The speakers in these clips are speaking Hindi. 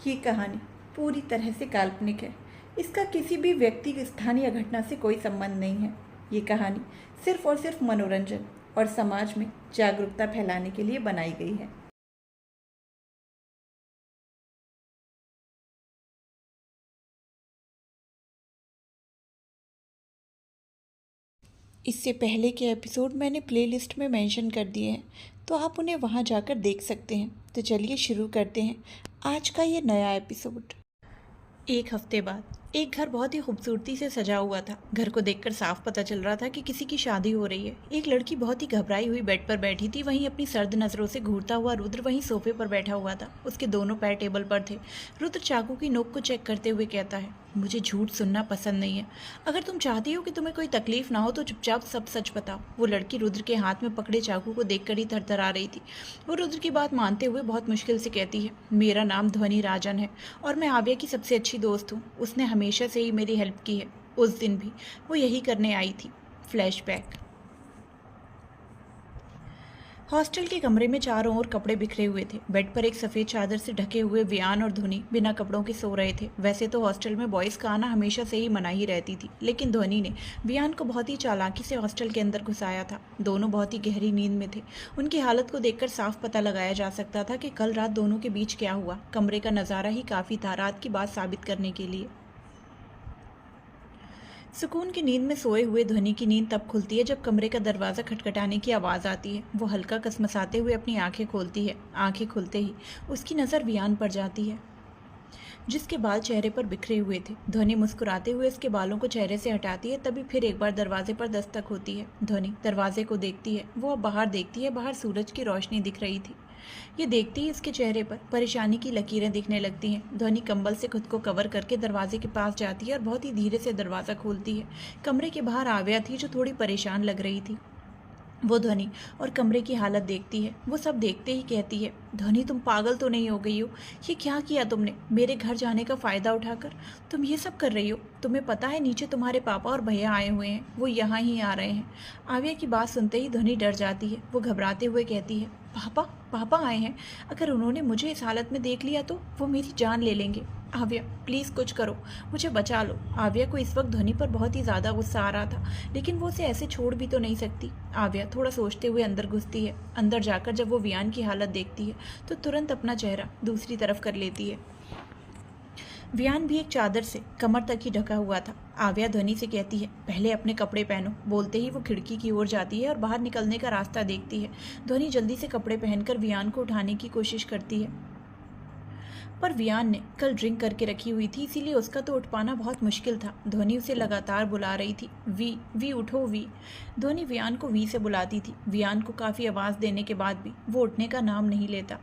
ये कहानी पूरी तरह से काल्पनिक है। इसका किसी भी व्यक्ति, स्थान या घटना से कोई संबंध नहीं है। ये कहानी सिर्फ और सिर्फ मनोरंजन और समाज में जागरूकता फैलाने के लिए बनाई गई है। इससे पहले के एपिसोड मैंने प्लेलिस्ट में मेंशन कर दिए हैं, तो आप उन्हें वहां जाकर देख सकते हैं। तो चलिए शुरू करते हैं आज का ये नया एपिसोड। एक हफ्ते बाद एक घर बहुत ही खूबसूरती से सजा हुआ था। घर को देखकर साफ पता चल रहा था कि किसी की शादी हो रही है। एक लड़की बहुत ही घबराई हुई बेड पर बैठी थी। वहीं अपनी सर्द नज़रों से घूरता हुआ रुद्र वहीं सोफे पर बैठा हुआ था। उसके दोनों पैर टेबल पर थे। रुद्र चाकू की नोक को चेक करते हुए कहता है, मुझे झूठ सुनना पसंद नहीं है। अगर तुम चाहती हो कि तुम्हें कोई तकलीफ ना हो तो चुपचाप सब सच बताओ। वो लड़की रुद्र के हाथ में पकड़े चाकू को देखकर ही थरथरा रही थी। वो रुद्र की बात मानते हुए बहुत मुश्किल से कहती है, मेरा नाम ध्वनि राजन है और मैं आव्या की सबसे अच्छी दोस्त हूँ। उसने हमेशा से ही मेरी हेल्प की है। उस दिन भी वो यही करने आई थी। फ्लैशबैक। हॉस्टल के कमरे में चारों ओर कपड़े बिखरे हुए थे। बेड पर एक सफ़ेद चादर से ढके हुए वियान और ध्वनि बिना कपड़ों के सो रहे थे। वैसे तो हॉस्टल में बॉयज़ का आना हमेशा से ही मना ही रहती थी, लेकिन ध्वनि ने वियान को बहुत ही चालाकी से हॉस्टल के अंदर घुसाया था। दोनों बहुत ही गहरी नींद में थे। उनकी हालत को देखकर साफ पता लगाया जा सकता था कि कल रात दोनों के बीच क्या हुआ। कमरे का नज़ारा ही काफ़ी था रात की बात साबित करने के लिए। सुकून की नींद में सोए हुए ध्वनि की नींद तब खुलती है जब कमरे का दरवाज़ा खटखटाने की आवाज़ आती है। वो हल्का कसमसाते हुए अपनी आंखें खोलती है। आंखें खुलते ही उसकी नज़र वियान पर जाती है, जिसके बाल चेहरे पर बिखरे हुए थे। ध्वनि मुस्कुराते हुए उसके बालों को चेहरे से हटाती है। तभी फिर एक बार दरवाजे पर दस्तक होती है। ध्वनि दरवाजे को देखती है। वो अब बाहर देखती है। बाहर सूरज की रोशनी दिख रही थी। ये देखते ही इसके चेहरे पर परेशानी की लकीरें दिखने लगती हैं। ध्वनि कंबल से खुद को कवर करके दरवाजे के पास जाती है और बहुत ही धीरे से दरवाज़ा खोलती है। कमरे के बाहर आव्या थी, जो थोड़ी परेशान लग रही थी। वो ध्वनि और कमरे की हालत देखती है। वो सब देखते ही कहती है, ध्वनि तुम पागल तो नहीं हो गई हो? ये क्या किया तुमने? मेरे घर जाने का फ़ायदा उठाकर तुम ये सब कर रही हो? तुम्हें पता है नीचे तुम्हारे पापा और भैया आए हुए हैं, वो यहाँ ही आ रहे हैं। आव्या की बात सुनते ही ध्वनि डर जाती है। वो घबराते हुए कहती है, पापा पापा आए हैं? अगर उन्होंने मुझे इस हालत में देख लिया तो वो मेरी जान ले लेंगे। आव्या प्लीज़ कुछ करो, मुझे बचा लो। आव्या को इस वक्त ध्वनि पर बहुत ही ज़्यादा गुस्सा आ रहा था, लेकिन वो उसे ऐसे छोड़ भी तो नहीं सकती। आव्या थोड़ा सोचते हुए अंदर घुसती है। अंदर जाकर जब वो वियान की हालत देखती है तो तुरंत अपना चेहरा दूसरी तरफ कर लेती है। वियान भी एक चादर से कमर तक ही ढका हुआ था। आव्या ध्वनि से कहती है, पहले अपने कपड़े पहनो। बोलते ही वो खिड़की की ओर जाती है और बाहर निकलने का रास्ता देखती है। ध्वनि जल्दी से कपड़े पहनकर वियान को उठाने की कोशिश करती है, पर वियान ने कल ड्रिंक करके रखी हुई थी, इसीलिए उसका तो उठ पाना बहुत मुश्किल था। ध्वनि उसे लगातार बुला रही थी, वी वी उठो वी। ध्वनि वियान को वी से बुलाती थी। वियान को काफ़ी आवाज़ देने के बाद भी वो उठने का नाम नहीं लेता।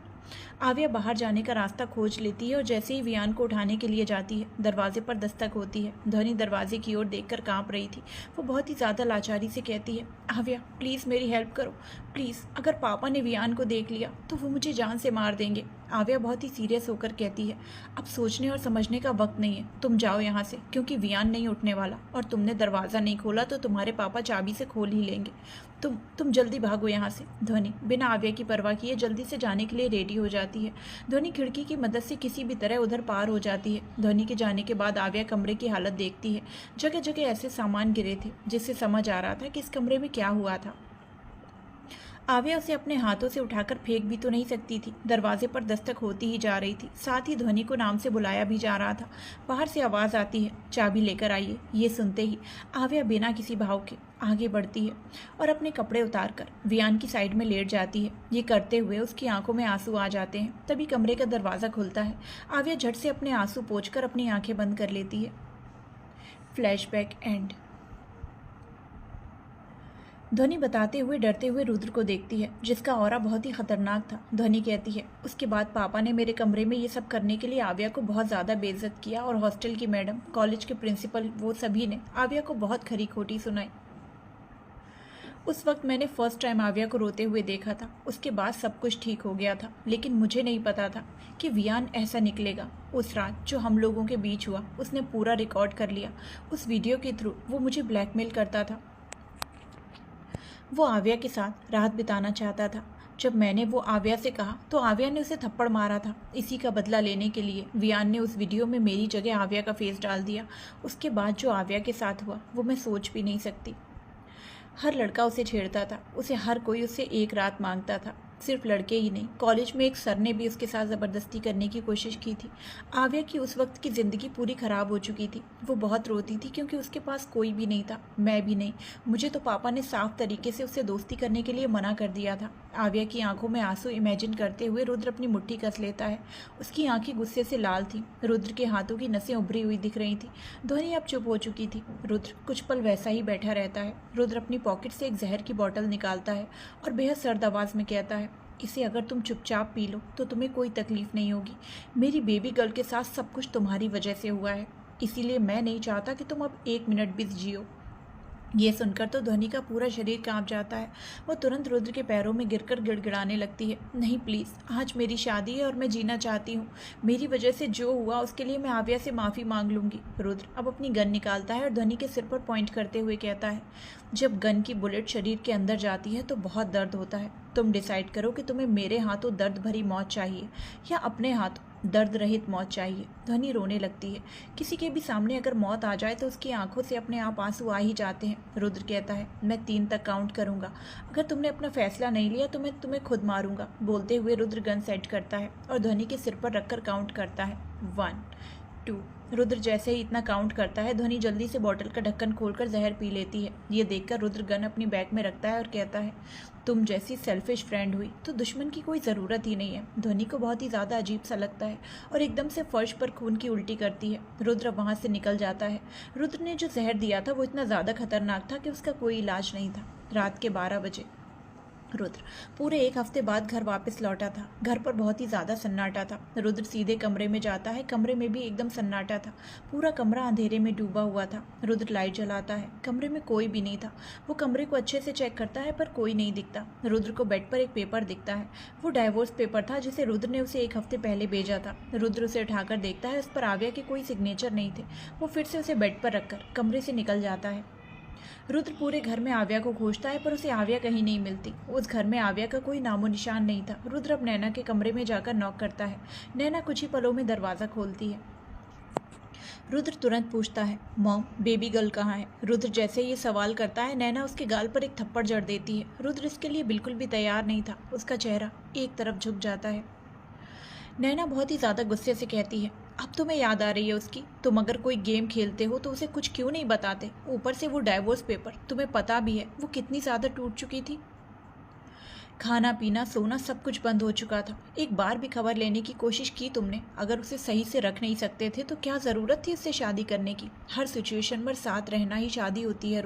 आव्या बाहर जाने का रास्ता खोज लेती है और जैसे ही वियान को उठाने के लिए जाती है, दरवाजे पर दस्तक होती है। ध्वनि दरवाजे की ओर देखकर कांप रही थी। वो बहुत ही ज़्यादा लाचारी से कहती है, आव्या प्लीज़ मेरी हेल्प करो प्लीज़। अगर पापा ने वियान को देख लिया तो वो मुझे जान से मार देंगे। आव्या बहुत ही सीरियस होकर कहती है, अब सोचने और समझने का वक्त नहीं है, तुम जाओ यहाँ से, क्योंकि वियान नहीं उठने वाला और तुमने दरवाज़ा नहीं खोला तो तुम्हारे पापा चाबी से खोल ही लेंगे। तुम जल्दी भागो यहाँ से। ध्वनि बिना आव्या की परवाह किए जल्दी से जाने के लिए रेडी हो जाती है। ध्वनि खिड़की की मदद से किसी भी तरह उधर पार हो जाती है। ध्वनि के जाने के बाद आव्या कमरे की हालत देखती है। जगह जगह ऐसे सामान गिरे थे जिससे समझ आ रहा था कि इस कमरे में क्या हुआ था। आव्या उसे अपने हाथों से उठाकर फेंक भी तो नहीं सकती थी। दरवाजे पर दस्तक होती ही जा रही थी, साथ ही ध्वनि को नाम से बुलाया भी जा रहा था। बाहर से आवाज़ आती है, चाबी लेकर आइए। ये सुनते ही आव्या बिना किसी भाव के आगे बढ़ती है और अपने कपड़े उतारकर वियान की साइड में लेट जाती है। ये करते हुए उसकी आंखों में आंसू आ जाते हैं। तभी कमरे का दरवाज़ा खुलता है। आव्या झट से अपने आंसू पोंछकर अपनी आंखें बंद कर लेती है। Flashback and. ध्वनि बताते हुए डरते हुए रुद्र को देखती है, जिसका ऑरा बहुत ही खतरनाक था। ध्वनि कहती है, उसके बाद पापा ने मेरे कमरे में ये सब करने के लिए आव्या को बहुत ज़्यादा बेइज्जत किया और हॉस्टल की मैडम, कॉलेज के प्रिंसिपल, वो सभी ने आव्या को बहुत खरी खोटी सुनाई। उस वक्त मैंने फर्स्ट टाइम आव्या को रोते हुए देखा था। उसके बाद सब कुछ ठीक हो गया था, लेकिन मुझे नहीं पता था कि वियान ऐसा निकलेगा। उस रात जो हम लोगों के बीच हुआ उसने पूरा रिकॉर्ड कर लिया। उस वीडियो के थ्रू वो मुझे ब्लैकमेल करता था। वो आव्या के साथ रात बिताना चाहता था। जब मैंने वो आव्या से कहा तो आव्या ने उसे थप्पड़ मारा था। इसी का बदला लेने के लिए वियान ने उस वीडियो में मेरी जगह आव्या का फेस डाल दिया। उसके बाद जो आव्या के साथ हुआ वो मैं सोच भी नहीं सकती। हर लड़का उसे छेड़ता था, उसे हर कोई उससे एक रात मांगता था। सिर्फ लड़के ही नहीं, कॉलेज में एक सर ने भी उसके साथ ज़बरदस्ती करने की कोशिश की थी। आव्या की उस वक्त की ज़िंदगी पूरी ख़राब हो चुकी थी। वो बहुत रोती थी क्योंकि उसके पास कोई भी नहीं था, मैं भी नहीं। मुझे तो पापा ने साफ तरीके से उससे दोस्ती करने के लिए मना कर दिया था। आव्या की आंखों में आंसू इमेजिन करते हुए रुद्र अपनी मुट्ठी कस लेता है। उसकी आंखें गुस्से से लाल थी। रुद्र के हाथों की नसें उभरी हुई दिख रही थी। ध्वनि अब चुप हो चुकी थी। रुद्र कुछ पल वैसा ही बैठा रहता है। रुद्र अपनी पॉकेट से एक जहर की बोतल निकालता है और बेहद सर्द आवाज़ में कहता है, इसे अगर तुम चुपचाप पी लो तो तुम्हें कोई तकलीफ नहीं होगी। मेरी बेबी गर्ल के साथ सब कुछ तुम्हारी वजह से हुआ है, इसीलिए मैं नहीं चाहता कि तुम अब एक मिनट भी जियो। ये सुनकर तो ध्वनि का पूरा शरीर कांप जाता है। वो तुरंत रुद्र के पैरों में गिरकर गिड़गिड़ाने लगती है। नहीं प्लीज़, आज मेरी शादी है और मैं जीना चाहती हूँ। मेरी वजह से जो हुआ उसके लिए मैं आव्या से माफ़ी मांग लूँगी। रुद्र अब अपनी गन निकालता है और ध्वनि के सिर पर पॉइंट करते हुए कहता है, जब गन की बुलेट शरीर के अंदर जाती है तो बहुत दर्द होता है। तुम डिसाइड करो कि तुम्हें मेरे हाथों दर्द भरी मौत चाहिए या अपने हाथों दर्द रहित मौत चाहिए। ध्वनि रोने लगती है। किसी के भी सामने अगर मौत आ जाए तो उसकी आंखों से अपने आप आंसू आ ही जाते हैं। रुद्र कहता है, मैं 3 तक काउंट करूंगा, अगर तुमने अपना फैसला नहीं लिया तो मैं तुम्हें खुद मारूंगा। बोलते हुए रुद्र गन सेट करता है और ध्वनि के सिर पर रखकर काउंट करता है, 1 2। रुद्र जैसे ही इतना काउंट करता है, ध्वनि जल्दी से बोतल का ढक्कन खोलकर जहर पी लेती है। ये देखकर रुद्र गन अपनी बैग में रखता है और कहता है, तुम जैसी सेल्फिश फ्रेंड हुई तो दुश्मन की कोई ज़रूरत ही नहीं है। ध्वनि को बहुत ही ज़्यादा अजीब सा लगता है और एकदम से फर्श पर खून की उल्टी करती है। रुद्र वहाँ से निकल जाता है। रुद्र ने जो जहर दिया था वो इतना ज़्यादा खतरनाक था कि उसका कोई इलाज नहीं था। रात के 12 बजे रुद्र पूरे 1 हफ्ते बाद घर वापस लौटा था। घर पर बहुत ही ज़्यादा सन्नाटा था। रुद्र सीधे कमरे में जाता है। कमरे में भी एकदम सन्नाटा था। पूरा कमरा अंधेरे में डूबा हुआ था। रुद्र लाइट जलाता है। कमरे में कोई भी नहीं था। वो कमरे को अच्छे से चेक करता है पर कोई नहीं दिखता। रुद्र को बेड पर एक पेपर दिखता है। वो डाइवोर्स पेपर था जिसे रुद्र ने उसे 1 हफ्ते पहले भेजा था। रुद्र उसे उठाकर देखता है, उस पर आव्या के कोई सिग्नेचर नहीं थे। वो फिर से उसे बेड पर रखकर कमरे से निकल जाता है। रुद्र पूरे घर में आव्या को खोजता है पर उसे आव्या कहीं नहीं मिलती। उस घर में आव्या का कोई नामो निशान नहीं था। रुद्र अब नैना के कमरे में जाकर नॉक करता है। नैना कुछ ही पलों में दरवाज़ा खोलती है। रुद्र तुरंत पूछता है, मॉम बेबी गर्ल कहाँ है? रुद्र जैसे ये सवाल करता है, नैना उसके गाल पर एक थप्पड़ जड़ देती है। रुद्र इसके लिए बिल्कुल भी तैयार नहीं था। उसका चेहरा एक तरफ झुक जाता है। नैना बहुत ही ज़्यादा गुस्से से कहती है, अब तुम्हें याद आ रही है उसकी? तुम अगर कोई गेम खेलते हो तो उसे कुछ क्यों नहीं बताते? ऊपर से वो डाइवोर्स पेपर, तुम्हें पता भी है वो कितनी ज़्यादा टूट चुकी थी। खाना पीना सोना सब कुछ बंद हो चुका था। एक बार भी खबर लेने की कोशिश की तुमने? अगर उसे सही से रख नहीं सकते थे तो क्या ज़रूरत थी उससे शादी करने की? हर सिचुएशन पर साथ रहना ही शादी होती है।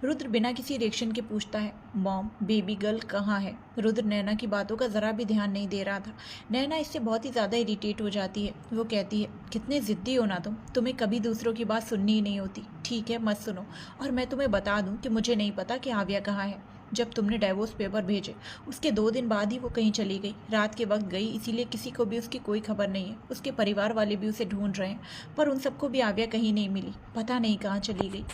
रुद्र बिना किसी रिएक्शन के पूछता है, मॉम बेबी गर्ल कहाँ है? रुद्र नैना की बातों का ज़रा भी ध्यान नहीं दे रहा था। नैना इससे बहुत ही ज़्यादा इरिटेट हो जाती है। वो कहती है, कितने ज़िद्दी हो ना तुम, तुम्हें कभी दूसरों की बात सुननी ही नहीं होती। ठीक है मत सुनो, और मैं तुम्हें बता दूँ कि मुझे नहीं पता कि आव्या कहाँ है। जब तुमने डाइवोर्स पेपर भेजे उसके 2 दिन बाद ही वो कहीं चली गई। रात के वक्त गई, इसीलिए किसी को भी उसकी कोई खबर नहीं है। उसके परिवार वाले भी उसे ढूंढ रहे हैं पर उन सबको भी आव्या कहीं नहीं मिली। पता नहीं कहाँ चली गई।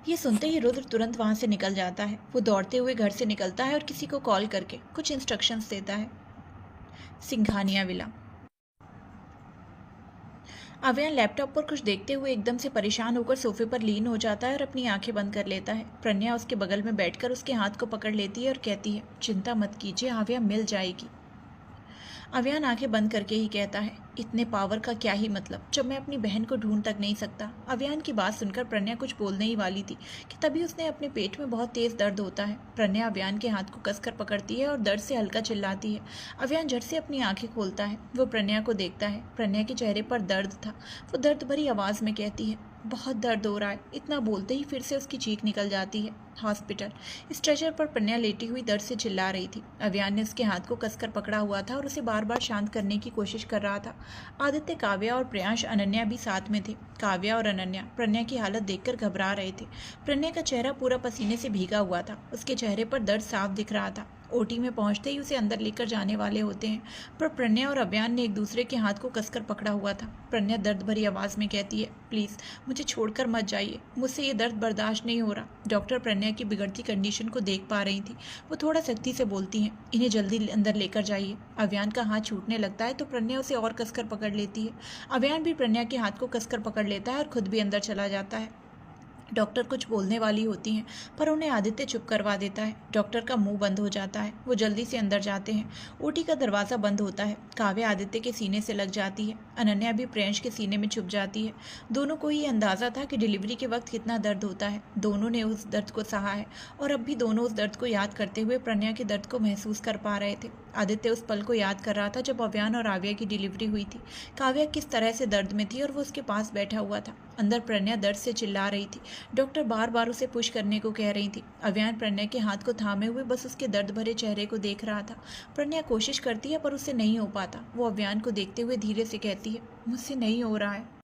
ये सुनते ही रुद्र तुरंत वहाँ से निकल जाता है। वो दौड़ते हुए घर से निकलता है और किसी को कॉल करके कुछ इंस्ट्रक्शंस देता है। सिंघानिया विला। अव्यान लैपटॉप पर कुछ देखते हुए एकदम से परेशान होकर सोफे पर लीन हो जाता है और अपनी आंखें बंद कर लेता है। प्रज्ञा उसके बगल में बैठकर उसके हाथ को पकड़ लेती है और कहती है, चिंता मत कीजिए, आव्या मिल जाएगी। अव्यान आंखें बंद करके ही कहता है, इतने पावर का क्या ही मतलब जब मैं अपनी बहन को ढूंढ तक नहीं सकता। अव्यान की बात सुनकर प्रज्ञा कुछ बोलने ही वाली थी कि तभी उसने अपने पेट में बहुत तेज दर्द होता है। प्रज्ञा अव्यान के हाथ को कसकर पकड़ती है और दर्द से हल्का चिल्लाती है। अव्यान झट से अपनी आंखें खोलता है। वो प्रज्ञा को देखता है। प्रज्ञा के चेहरे पर दर्द था। वो दर्द भरी आवाज़ में कहती है, बहुत दर्द हो रहा है। इतना बोलते ही फिर से उसकी चीख निकल जाती है। हॉस्पिटल। स्ट्रेचर पर प्रज्ञा लेटी हुई दर्द से चिल्ला रही थी। अव्यान ने उसके हाथ को कसकर पकड़ा हुआ था और उसे बार बार शांत करने की कोशिश कर रहा था। आदित्य, काव्या और प्रियांश, अनन्या भी साथ में थे। काव्या और अनन्या प्रज्ञा की हालत देखकर घबरा रहे थे। प्रज्ञा का चेहरा पूरा पसीने से भीगा हुआ था। उसके चेहरे पर दर्द साफ दिख रहा था। ओटी में पहुंचते ही उसे अंदर लेकर जाने वाले होते हैं, पर प्रणया और अव्यान ने एक दूसरे के हाथ को कसकर पकड़ा हुआ था। प्रणया दर्द भरी आवाज़ में कहती है, प्लीज़ मुझे छोड़कर मत जाइए, मुझसे ये दर्द बर्दाश्त नहीं हो रहा। डॉक्टर प्रणया की बिगड़ती कंडीशन को देख पा रही थी। वो थोड़ा सख्ती से बोलती हैं, इन्हें जल्दी अंदर लेकर जाइए। अव्यान का हाथ छूटने लगता है तो प्रणया उसे और कसकर पकड़ लेती है। अव्यान भी प्रणया के हाथ को कसकर पकड़ लेता है और खुद भी अंदर चला जाता है। डॉक्टर कुछ बोलने वाली होती हैं, पर उन्हें आदित्य चुप करवा देता है। डॉक्टर का मुंह बंद हो जाता है। वो जल्दी से अंदर जाते हैं। ओटी का दरवाज़ा बंद होता है। काव्या आदित्य के सीने से लग जाती है। अनन्या भी प्रियंश के सीने में छुप जाती है। दोनों को ये अंदाज़ा था कि डिलीवरी के वक्त कितना दर्द होता है। दोनों ने उस दर्द को सहा है और अब भी दोनों उस दर्द को याद करते हुए प्रणया के दर्द को महसूस कर पा रहे थे। आदित्य उस पल को याद कर रहा था जब अव्यान और आव्या की डिलीवरी हुई थी। काव्या किस तरह से दर्द में थी और वो उसके पास बैठा हुआ था। अंदर प्रणया दर्द से चिल्ला रही थी। डॉक्टर बार बार उसे पुश करने को कह रही थी। अव्यान प्रणया के हाथ को थामे हुए बस उसके दर्द भरे चेहरे को देख रहा था। प्रणया कोशिश करती है पर उससे नहीं हो पाता। वो अव्यान को देखते हुए धीरे से कहती है, मुझसे नहीं हो रहा है।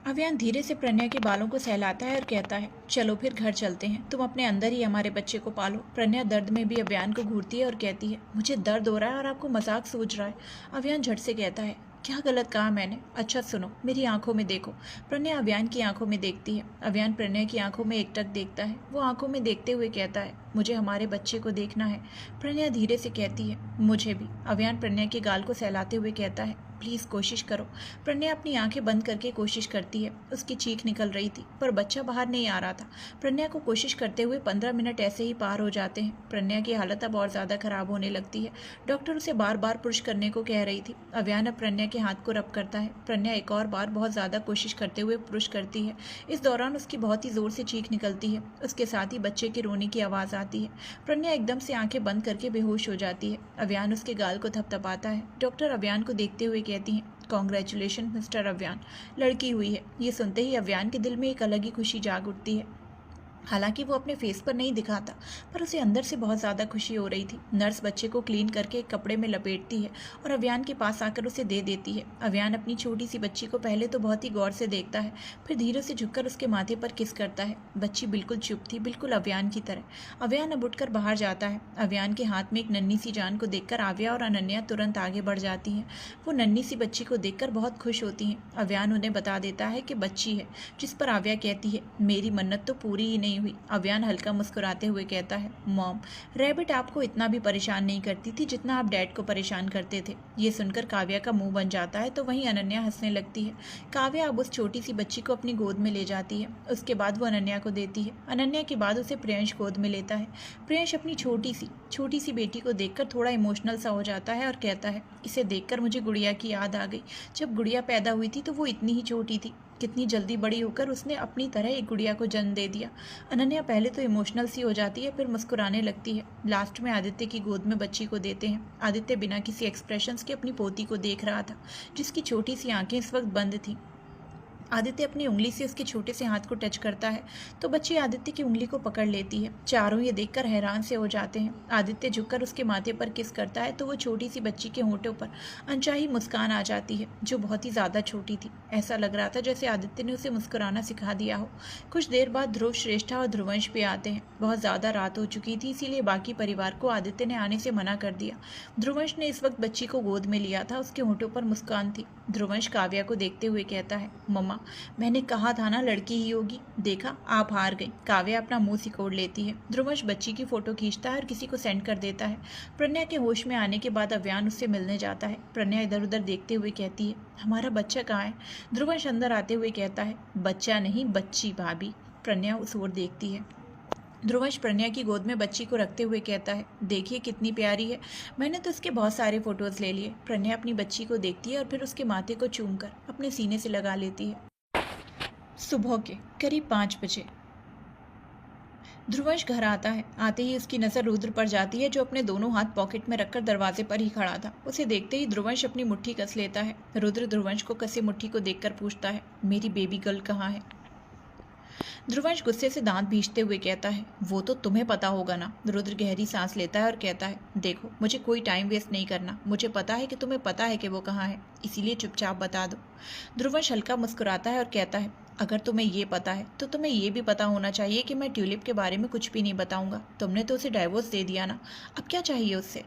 अव्यान धीरे से प्रणया के बालों को सहलाता है और कहता है, चलो फिर घर चलते हैं, तुम अपने अंदर ही हमारे बच्चे को पालो। प्रणया दर्द में भी अव्यान को घूरती है और कहती है, मुझे दर्द हो रहा है और आपको मजाक सूझ रहा है। अव्यान झट से कहता है, क्या गलत कहा मैंने? अच्छा सुनो, मेरी आंखों में देखो। प्रणया अव्यान की आंखों में देखती है। अव्यान प्रणया की आंखों में एकटक देखता है। वो आंखों में देखते हुए कहता है, मुझे हमारे बच्चे को देखना है। प्रणया धीरे से कहती है, मुझे भी। अव्यान प्रणया के गाल को सहलाते हुए कहता है, प्लीज़ कोशिश करो। प्रणया अपनी आंखें बंद करके कोशिश करती है। उसकी चीख निकल रही थी पर बच्चा बाहर नहीं आ रहा था। प्रणया को कोशिश करते हुए 15 मिनट ऐसे ही पार हो जाते हैं। प्रणया की हालत अब और ज़्यादा खराब होने लगती है। डॉक्टर उसे बार बार पुश करने को कह रही थी। अव्यान अब प्रणया के हाथ को रब करता है। प्रणया एक और बार बहुत ज़्यादा कोशिश करते हुए पुश करती है। इस दौरान उसकी बहुत ही ज़ोर से चीख निकलती है। उसके साथ ही बच्चे के रोने की आवाज़ आती है। प्रणया एकदम से आंखें बंद करके बेहोश हो जाती है। अव्यान उसके गाल को थपथपाता है। डॉक्टर अव्यान को देखते हुए कहती हैं, कॉन्ग्रेचुलेशन मिस्टर अव्यान, लड़की हुई है। ये सुनते ही अव्यान के दिल में एक अलग ही खुशी जाग उठती है। हालांकि वो अपने फेस पर नहीं दिखाता, पर उसे अंदर से बहुत ज़्यादा खुशी हो रही थी। नर्स बच्चे को क्लीन करके एक कपड़े में लपेटती है और अव्यान के पास आकर उसे दे देती है। अव्यान अपनी छोटी सी बच्ची को पहले तो बहुत ही गौर से देखता है, फिर धीरे से झुककर उसके माथे पर किस करता है। बच्ची बिल्कुल चुप थी, बिल्कुल अव्यान की तरह। अव्यान अब उठकर बाहर जाता है। अव्यान के हाथ में एक नन्ही सी जान को देखकर आव्या और अनन्या तुरंत आगे बढ़ जाती हैं। वो नन्ही सी बच्ची को देखकर बहुत खुश होती हैं। अव्यान उन्हें बता देता है कि बच्ची है, जिस पर आव्या कहती है, मेरी मन्नत तो पूरी ही नहीं हुई। अव्यान हल्का मुस्कुराते हुए कहता है, मॉम, रैबिट आपको इतना भी परेशान नहीं करती थी जितना आप डैड को परेशान करते थे। ये सुनकर काव्या का मुंह बन जाता है तो वहीं अनन्या हंसने लगती है। काव्या अब उस छोटी सी बच्ची को अपनी गोद में ले जाती है। उसके बाद वो अनन्या को देती है। अनन्या के बाद उसे प्रियंश गोद में लेता है। प्रियंश अपनी छोटी सी बेटी को देखकर थोड़ा इमोशनल सा हो जाता है और कहता है, इसे देखकर मुझे गुड़िया की याद आ गई। जब गुड़िया पैदा हुई थी तो वो इतनी ही छोटी थी, कितनी जल्दी बड़ी होकर उसने अपनी तरह एक गुड़िया को जन्म दे दिया। अनन्या पहले तो इमोशनल सी हो जाती है, फिर मुस्कुराने लगती है। लास्ट में आदित्य की गोद में बच्ची को देते हैं। आदित्य बिना किसी एक्सप्रेशंस के अपनी पोती को देख रहा था, जिसकी छोटी सी आंखें इस वक्त बंद थीं। आदित्य अपनी उंगली से उसके छोटे से हाथ को टच करता है तो बच्ची आदित्य की उंगली को पकड़ लेती है। चारों ये देखकर हैरान से हो जाते हैं। आदित्य झुककर उसके माथे पर किस करता है तो वो छोटी सी बच्ची के होंठों पर अनचाही मुस्कान आ जाती है, जो बहुत ही ज़्यादा छोटी थी। ऐसा लग रहा था जैसे आदित्य ने उसे मुस्कुराना सिखा दिया हो। कुछ देर बाद ध्रुव, श्रेष्ठा और ध्रुवंश भी आते हैं। बहुत ज़्यादा रात हो चुकी थी, इसीलिए बाकी परिवार को आदित्य ने आने से मना कर दिया। ध्रुवंश ने इस वक्त बच्ची को गोद में लिया था। उसके होंठों पर मुस्कान थी। ध्रुवंश काव्या को देखते हुए कहता है, मम्मा, मैंने कहा था ना लड़की ही होगी, देखा आप हार गई। काव्या अपना मुंह सिकोड़ लेती है। ध्रुवंश बच्ची की फोटो खींचता है और किसी को सेंड कर देता है। प्रणया के होश में आने के बाद अव्यान उससे मिलने जाता है। प्रणया इधर उधर देखते हुए कहती है, हमारा बच्चा कहाँ है? ध्रुवंश अंदर आते हुए कहता है, बच्चा नहीं बच्ची भाभी। प्रणया उस ओर देखती है। ध्रुवंश प्रणया की गोद में बच्ची को रखते हुए कहता है, देखिए कितनी प्यारी है, मैंने तो इसके बहुत सारे फोटोज ले लिए। प्रणया अपनी बच्ची को देखती है और फिर उसके माथे को चूमकर अपने सीने से लगा लेती है। सुबह के करीब 5 बजे ध्रुवंश घर आता है। आते ही उसकी नज़र रुद्र पर जाती है, जो अपने दोनों हाथ पॉकेट में रखकर दरवाजे पर ही खड़ा था। उसे देखते ही ध्रुवंश अपनी मुट्ठी कस लेता है। रुद्र ध्रुवंश को कसे मुट्ठी को देखकर पूछता है, मेरी बेबी गर्ल कहाँ है? ध्रुवंश गुस्से से दांत भींचते हुए कहता है, वो तो तुम्हें पता होगा ना। रुद्र गहरी सांस लेता है और कहता है, देखो मुझे कोई टाइम वेस्ट नहीं करना, मुझे पता है कि तुम्हें पता है कि वो कहाँ है, इसीलिए चुपचाप बता दो। ध्रुवंश हल्का मुस्कुराता है और कहता है, अगर तुम्हें ये पता है तो तुम्हें ये भी पता होना चाहिए कि मैं ट्यूलिप के बारे में कुछ भी नहीं बताऊंगा। तुमने तो उसे डाइवोर्स दे दिया ना, अब क्या चाहिए उससे?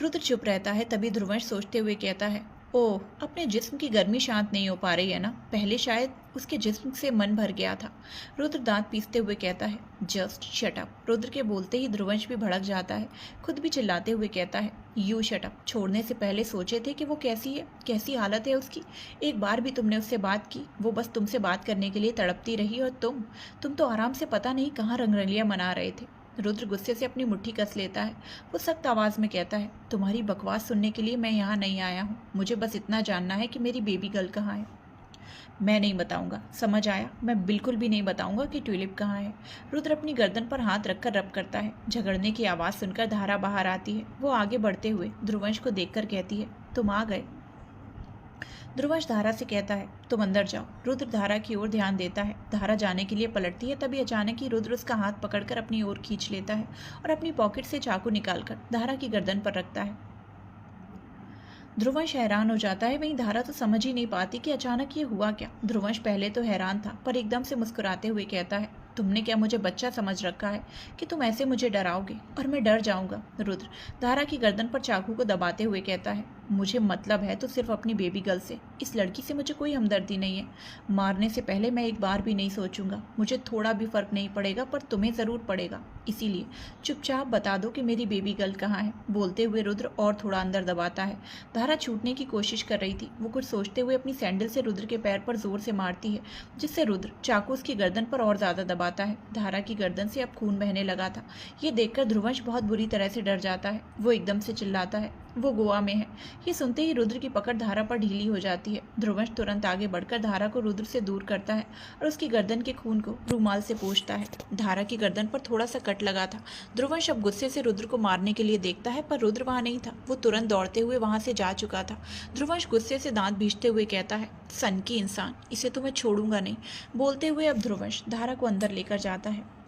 रुद्र चुप रहता है। तभी ध्रुवंश सोचते हुए कहता है, ओह, अपने जिस्म की गर्मी शांत नहीं हो पा रही है ना? पहले शायद उसके जिस्म से मन भर गया था। रुद्र दांत पीसते हुए कहता है, जस्ट शट अप। रुद्र के बोलते ही ध्रुवंश भी भड़क जाता है। खुद भी चिल्लाते हुए कहता है, यू शट अप। छोड़ने से पहले सोचे थे कि वो कैसी है, कैसी हालत है उसकी? एक बार भी तुमने उससे बात की? वो बस तुमसे बात करने के लिए तड़पती रही, और तुम तो आराम से पता नहीं कहाँ रंगरलियाँ मना रहे थे। रुद्र गुस्से से अपनी मुट्ठी कस लेता है। वो सख्त आवाज में कहता है, तुम्हारी बकवास सुनने के लिए मैं यहाँ नहीं आया हूँ। मुझे बस इतना जानना है कि मेरी बेबी गर्ल कहाँ है। मैं नहीं बताऊंगा, समझ आया? मैं बिल्कुल भी नहीं बताऊंगा कि ट्यूलिप कहाँ है। रुद्र अपनी गर्दन पर हाथ रखकर रब करता है। झगड़ने की आवाज़ सुनकर धारा बाहर आती है। वो आगे बढ़ते हुए ध्रुवंश को देखकर कहती है, तुम आ गए। ध्रुवंश धारा से कहता है, तुम अंदर जाओ। रुद्र धारा की ओर ध्यान देता है। धारा जाने के लिए पलटती है। तभी अचानक ही रुद्र उसका हाथ पकड़कर अपनी ओर खींच लेता है और अपनी पॉकेट से चाकू निकालकर धारा की गर्दन पर रखता है। ध्रुवंश हैरान हो जाता है। वहीं धारा तो समझ ही नहीं पाती कि अचानक ये हुआ क्या। ध्रुवंश पहले तो हैरान था, पर एकदम से मुस्कुराते हुए कहता है, तुमने क्या मुझे बच्चा समझ रखा है कि तुम ऐसे मुझे डराओगे और मैं डर जाऊंगा? रुद्र धारा की गर्दन पर चाकू को दबाते हुए कहता है, मुझे मतलब है तो सिर्फ अपनी बेबी गर्ल से। इस लड़की से मुझे कोई हमदर्दी नहीं है। मारने से पहले मैं एक बार भी नहीं सोचूंगा। मुझे थोड़ा भी फर्क नहीं पड़ेगा, पर तुम्हें ज़रूर पड़ेगा। इसीलिए चुपचाप बता दो कि मेरी बेबी गर्ल कहाँ है। बोलते हुए रुद्र और थोड़ा अंदर दबाता है। धारा छूटने की कोशिश कर रही थी। वो कुछ सोचते हुए अपनी सैंडल से रुद्र के पैर पर जोर से मारती है, जिससे रुद्र चाकू उसकी गर्दन पर और ज़्यादा दबाता है। धारा की गर्दन से अब खून बहने लगा था। ये देखकर ध्रुवंश बहुत बुरी तरह से डर जाता है। वो एकदम से चिल्लाता है, वो गोवा में है। ये सुनते ही रुद्र की पकड़ धारा पर ढीली हो जाती है। ध्रुवंश तुरंत आगे बढ़कर धारा को रुद्र से दूर करता है और उसकी गर्दन के खून को रूमाल से पोंछता है। धारा की गर्दन पर थोड़ा सा कट लगा था। ध्रुवंश अब गुस्से से रुद्र को मारने के लिए देखता है, पर रुद्र वहां नहीं था। वो तुरंत दौड़ते हुए वहां से जा चुका था। ध्रुवंश गुस्से से दांत भींचते हुए कहता है, सन की इंसान, इसे तो मैं छोड़ूंगा नहीं। बोलते हुए अब ध्रुवंश धारा को अंदर लेकर जाता है।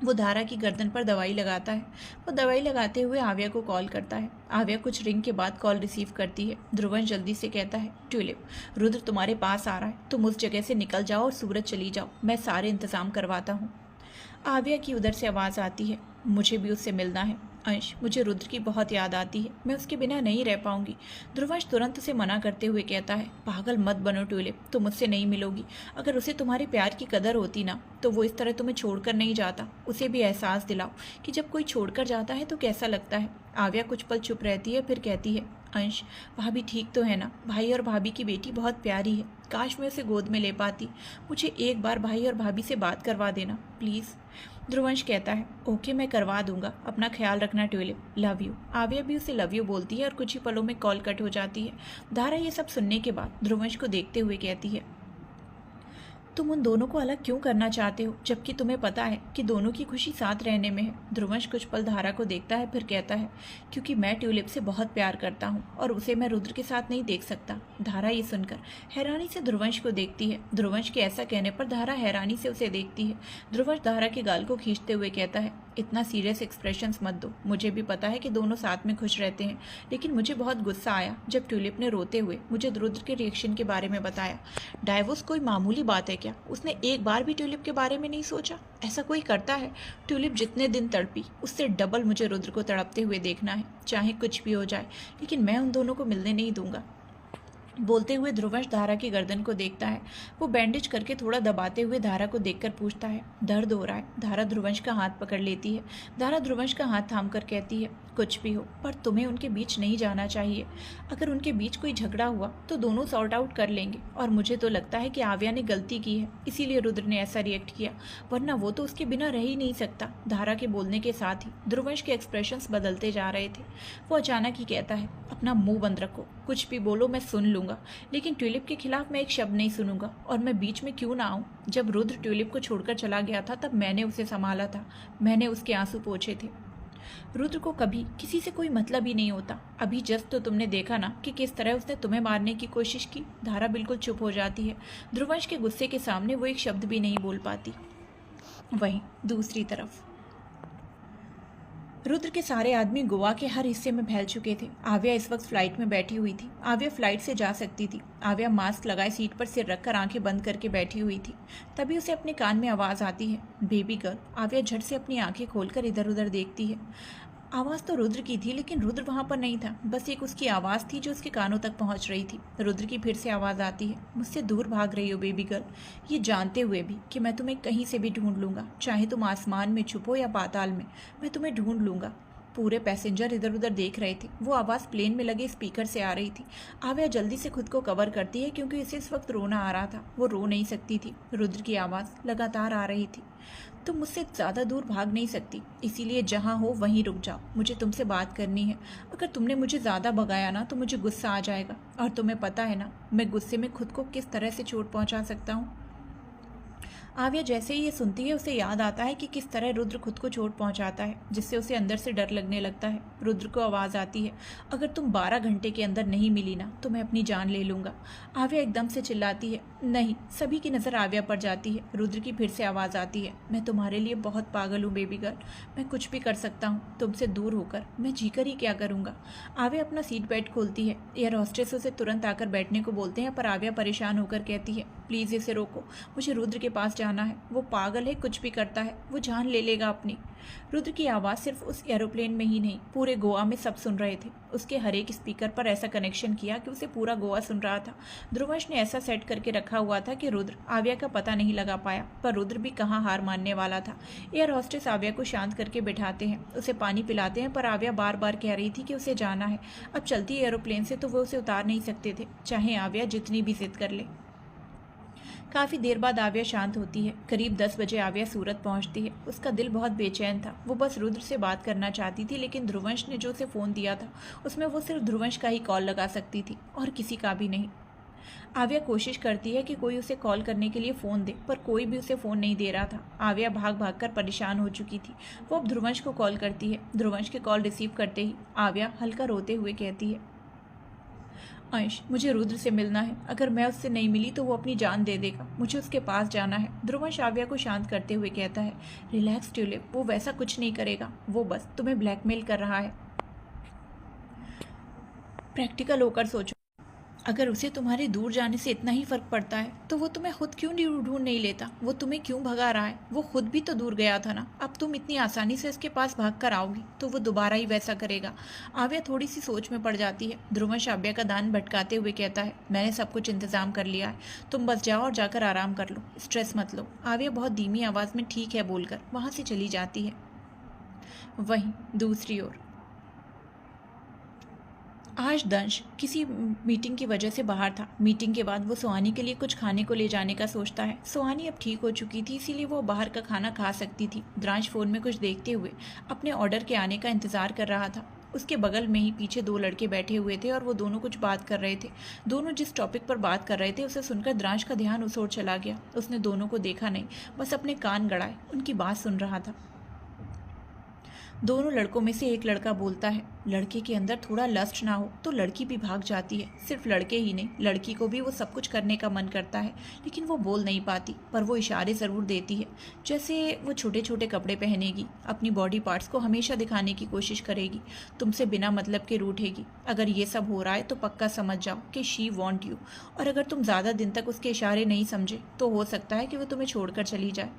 वो धारा की गर्दन पर दवाई लगाता है। वो दवाई लगाते हुए आव्या को कॉल करता है। आव्या कुछ रिंग के बाद कॉल रिसीव करती है। ध्रुवंश जल्दी से कहता है, ट्यूलिप, रुद्र तुम्हारे पास आ रहा है। तुम उस जगह से निकल जाओ और सूरज चली जाओ। मैं सारे इंतजाम करवाता हूँ। आव्या की उधर से आवाज़ आती है, मुझे भी उससे मिलना है। अंश, मुझे रुद्र की बहुत याद आती है। मैं उसके बिना नहीं रह पाऊंगी। ध्रुवंश तुरंत उसे मना करते हुए कहता है, पागल मत बनो ट्यूलिप, तुम उससे नहीं मिलोगी। अगर उसे तुम्हारे प्यार की कदर होती ना, तो वो इस तरह तुम्हें छोड़कर नहीं जाता। उसे भी एहसास दिलाओ कि जब कोई छोड़कर जाता है तो कैसा लगता है। आव्या कुछ पल चुप रहती है, फिर कहती है, अंश, भाभी ठीक तो है ना? भाई और भाभी की बेटी बहुत प्यारी है। काश मैं उसे गोद में ले पाती। मुझे एक बार भाई और भाभी से बात करवा देना प्लीज़। ध्रुवंश कहता है, ओके, मैं करवा दूंगा। अपना ख्याल रखना ट्यूलिप, लव यू। आव्या भी उसे लव यू बोलती है और कुछ ही पलों में कॉल कट हो जाती है। धारा ये सब सुनने के बाद ध्रुवंश को देखते हुए कहती है, तुम उन दोनों को अलग क्यों करना चाहते हो, जबकि तुम्हें पता है कि दोनों की खुशी साथ रहने में है। ध्रुवंश कुछ पल धारा को देखता है, फिर कहता है, क्योंकि मैं ट्यूलिप से बहुत प्यार करता हूँ और उसे मैं रुद्र के साथ नहीं देख सकता। धारा ये सुनकर हैरानी से ध्रुवंश को देखती है। ध्रुवंश के ऐसा कहने पर धारा हैरानी से उसे देखती है। ध्रुवंश धारा के गाल को खींचते हुए कहता है, इतना सीरियस एक्सप्रेशंस मत दो। मुझे भी पता है कि दोनों साथ में खुश रहते हैं, लेकिन मुझे बहुत गुस्सा आया जब ट्यूलिप ने रोते हुए मुझे रुद्र के रिएक्शन के बारे में बताया। डाइवोर्स कोई मामूली बात है क्या? उसने एक बार भी ट्यूलिप के बारे में नहीं सोचा। ऐसा कोई करता है? ट्यूलिप जितने दिन तड़पी, उससे डबल मुझे रुद्र को तड़पते हुए देखना है, चाहे कुछ भी हो जाए, लेकिन मैं उन दोनों को मिलने नहीं दूंगा। बोलते हुए ध्रुवंश धारा की गर्दन को देखता है। वो बैंडेज करके थोड़ा दबाते हुए धारा को देखकर पूछता है, दर्द हो रहा है? धारा ध्रुवंश का हाथ पकड़ लेती है। धारा ध्रुवंश का हाथ थाम कर कहती है, कुछ भी हो, पर तुम्हें उनके बीच नहीं जाना चाहिए। अगर उनके बीच कोई झगड़ा हुआ तो दोनों सॉर्ट आउट कर लेंगे, और मुझे तो लगता है कि आव्या ने गलती की है, इसीलिए रुद्र ने ऐसा रिएक्ट किया, वरना वो तो उसके बिना रह ही नहीं सकता। धारा के बोलने के साथ ही ध्रुवंश के एक्सप्रेशंस बदलते जा रहे थे। वो अचानक ही कहता है, अपना मुंह बंद रखो, कुछ भी बोलो मैं सुन लूंगा, लेकिन ट्यूलिप के खिलाफ मैं एक शब्द नहीं सुनूंगा, और मैं बीच में क्यों ना आऊं। जब रुद्र ट्यूलिप को छोड़कर चला गया था तब मैंने उसे संभाला था, मैंने उसके आंसू पोंछे थे। रुद्र को कभी किसी से कोई मतलब ही नहीं होता। अभी जस्ट तो तुमने देखा ना कि किस तरह उसने तुम्हें मारने की कोशिश की। धारा बिल्कुल चुप हो जाती है। ध्रुवंश के गुस्से के सामने वो एक शब्द भी नहीं बोल पाती। वहीं दूसरी तरफ रुद्र के सारे आदमी गोवा के हर हिस्से में फैल चुके थे। आव्या इस वक्त फ्लाइट में बैठी हुई थी। आव्या फ्लाइट से जा सकती थी। आव्या मास्क लगाए सीट पर सिर रखकर आंखें बंद करके बैठी हुई थी। तभी उसे अपने कान में आवाज़ आती है, बेबी गर्ल। आव्या झट से अपनी आंखें खोलकर इधर उधर देखती है। आवाज़ तो रुद्र की थी, लेकिन रुद्र वहाँ पर नहीं था। बस एक उसकी आवाज़ थी जो उसके कानों तक पहुँच रही थी। रुद्र की फिर से आवाज़ आती है, मुझसे दूर भाग रही हो बेबी गर्ल, ये जानते हुए भी कि मैं तुम्हें कहीं से भी ढूंढ लूँगा, चाहे तुम आसमान में छुपो या पाताल में, मैं तुम्हें ढूंढ लूँगा। पूरे पैसेंजर इधर उधर देख रहे थे। वो आवाज़ प्लेन में लगे स्पीकर से आ रही थी। आव्या जल्दी से खुद को कवर करती है क्योंकि इसे इस वक्त रोना आ रहा था। वो रो नहीं सकती थी। रुद्र की आवाज़ लगातार आ रही थी, तुम मुझसे ज़्यादा दूर भाग नहीं सकती, इसीलिए जहाँ हो वहीं रुक जाओ, मुझे तुमसे बात करनी है। अगर तुमने मुझे ज़्यादा भगाया ना तो मुझे गुस्सा आ जाएगा, और तुम्हें पता है ना मैं गुस्से में खुद को किस तरह से चोट पहुँचा सकता हूँ। आव्या जैसे ही ये सुनती है उसे याद आता है कि किस तरह रुद्र खुद को चोट पहुंचाता है, जिससे उसे अंदर से डर लगने लगता है। रुद्र को आवाज़ आती है, अगर तुम 12 घंटे के अंदर नहीं मिली ना तो मैं अपनी जान ले लूँगा। आव्या एकदम से चिल्लाती है, नहीं। सभी की नज़र आव्या पर जाती है। रुद्र की फिर से आवाज़ आती है, मैं तुम्हारे लिए बहुत पागल हूँ बेबी गर्ल, मैं कुछ भी कर सकता हूँ तुमसे दूर होकर, मैं जीकर ही क्या करूँगा। आव्या अपना सीट बेल्ट खोलती है। एयर हॉस्टेस उसे तुरंत आकर बैठने को बोलते हैं, पर आव्या परेशान होकर कहती है, प्लीज़ इसे रोको, मुझे रुद्र के पास जाना है। वो पागल है, कुछ भी करता है, वो जान ले लेगा अपनी। रुद्र की आवाज़ सिर्फ उस एरोप्लेन में ही नहीं, पूरे गोवा में सब सुन रहे थे। उसके हर एक स्पीकर पर ऐसा कनेक्शन किया कि उसे पूरा गोवा सुन रहा था। ध्रुवंश ने ऐसा सेट करके रखा हुआ था कि रुद्र आव्या का पता नहीं लगा पाया, पर रुद्र भी कहाँ हार मानने वाला था। एयर हॉस्टेस आव्या को शांत करके बिठाते हैं, उसे पानी पिलाते हैं, पर आव्या बार बार कह रही थी कि उसे जाना है। अब चलती एरोप्लेन से तो वो उसे उतार नहीं सकते थे, चाहे आव्या जितनी भी जिद कर ले। काफ़ी देर बाद आव्या शांत होती है। करीब 10 बजे आव्या सूरत पहुंचती है। उसका दिल बहुत बेचैन था। वो बस रुद्र से बात करना चाहती थी, लेकिन ध्रुवंश ने जो उसे फ़ोन दिया था उसमें वो सिर्फ ध्रुवंश का ही कॉल लगा सकती थी और किसी का भी नहीं। आव्या कोशिश करती है कि कोई उसे कॉल करने के लिए फ़ोन दे, पर कोई भी उसे फ़ोन नहीं दे रहा था। आव्या भाग भाग कर परेशान हो चुकी थी। वो अब ध्रुवंश को कॉल करती है। ध्रुवंश के कॉल रिसीव करते ही आव्या हल्का रोते हुए कहती है, अंश, मुझे रुद्र से मिलना है। अगर मैं उससे नहीं मिली तो वो अपनी जान दे देगा। मुझे उसके पास जाना है। ध्रुवंश आव्या को शांत करते हुए कहता है, रिलैक्स ट्यूलिप, वो वैसा कुछ नहीं करेगा। वो बस तुम्हें ब्लैकमेल कर रहा है। प्रैक्टिकल होकर सोचो, अगर उसे तुम्हारे दूर जाने से इतना ही फर्क पड़ता है तो वो तुम्हें खुद क्यों ढूंढ नहीं लेता? वो तुम्हें क्यों भगा रहा है? वो खुद भी तो दूर गया था ना। अब तुम इतनी आसानी से इसके पास भाग कर आओगी तो वो दोबारा ही वैसा करेगा। आव्या थोड़ी सी सोच में पड़ जाती है। ध्रुवंश आव्या का ध्यान भटकाते हुए कहता है, मैंने सब कुछ इंतजाम कर लिया है, तुम बस जाओ और जाकर आराम कर लो, स्ट्रेस मत लो। आव्या बहुत धीमी आवाज़ में ठीक है बोलकर वहाँ से चली जाती है। वहीं दूसरी ओर आज दंश किसी मीटिंग की वजह से बाहर था। मीटिंग के बाद वो सुहानी के लिए कुछ खाने को ले जाने का सोचता है। सुहानी अब ठीक हो चुकी थी, इसीलिए वो बाहर का खाना खा सकती थी। द्रांश फ़ोन में कुछ देखते हुए अपने ऑर्डर के आने का इंतज़ार कर रहा था। उसके बगल में ही पीछे 2 लड़के बैठे हुए थे और वो दोनों कुछ बात कर रहे थे। दोनों जिस टॉपिक पर बात कर रहे थे उसे सुनकर द्रांश का ध्यान उस ओर चला गया। उसने दोनों को देखा नहीं, बस अपने कान गड़ाए उनकी बात सुन रहा था। दोनों लड़कों में से एक लड़का बोलता है, लड़के के अंदर थोड़ा लस्ट ना हो तो लड़की भी भाग जाती है। सिर्फ लड़के ही नहीं, लड़की को भी वो सब कुछ करने का मन करता है, लेकिन वो बोल नहीं पाती, पर वो इशारे ज़रूर देती है। जैसे वो छोटे छोटे कपड़े पहनेगी, अपनी बॉडी पार्ट्स को हमेशा दिखाने की कोशिश करेगी, तुमसे बिना मतलब के रूठेगी। अगर ये सब हो रहा है तो पक्का समझ जाओ कि शी वॉन्ट यू, और अगर तुम ज़्यादा दिन तक उसके इशारे नहीं समझे तो हो सकता है कि वो तुम्हें छोड़कर चली जाए।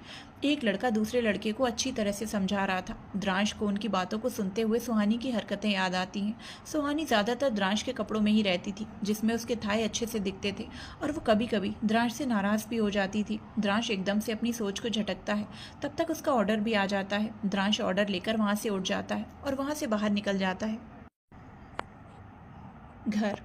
एक लड़का दूसरे लड़के को अच्छी तरह से समझा रहा था। द्रांश को उनकी बातों को सुनते हुए सुहानी की हरकतें याद आती हैं। सुहानी ज़्यादातर द्रांश के कपड़ों में ही रहती थी, जिसमें उसके थाई अच्छे से दिखते थे, और वो कभी कभी द्रांश से नाराज़ भी हो जाती थी। द्रांश एकदम से अपनी सोच को झटकता है, तब तक उसका ऑर्डर भी आ जाता है। द्रांश ऑर्डर लेकर वहाँ से उठ जाता है और वहाँ से बाहर निकल जाता है। घर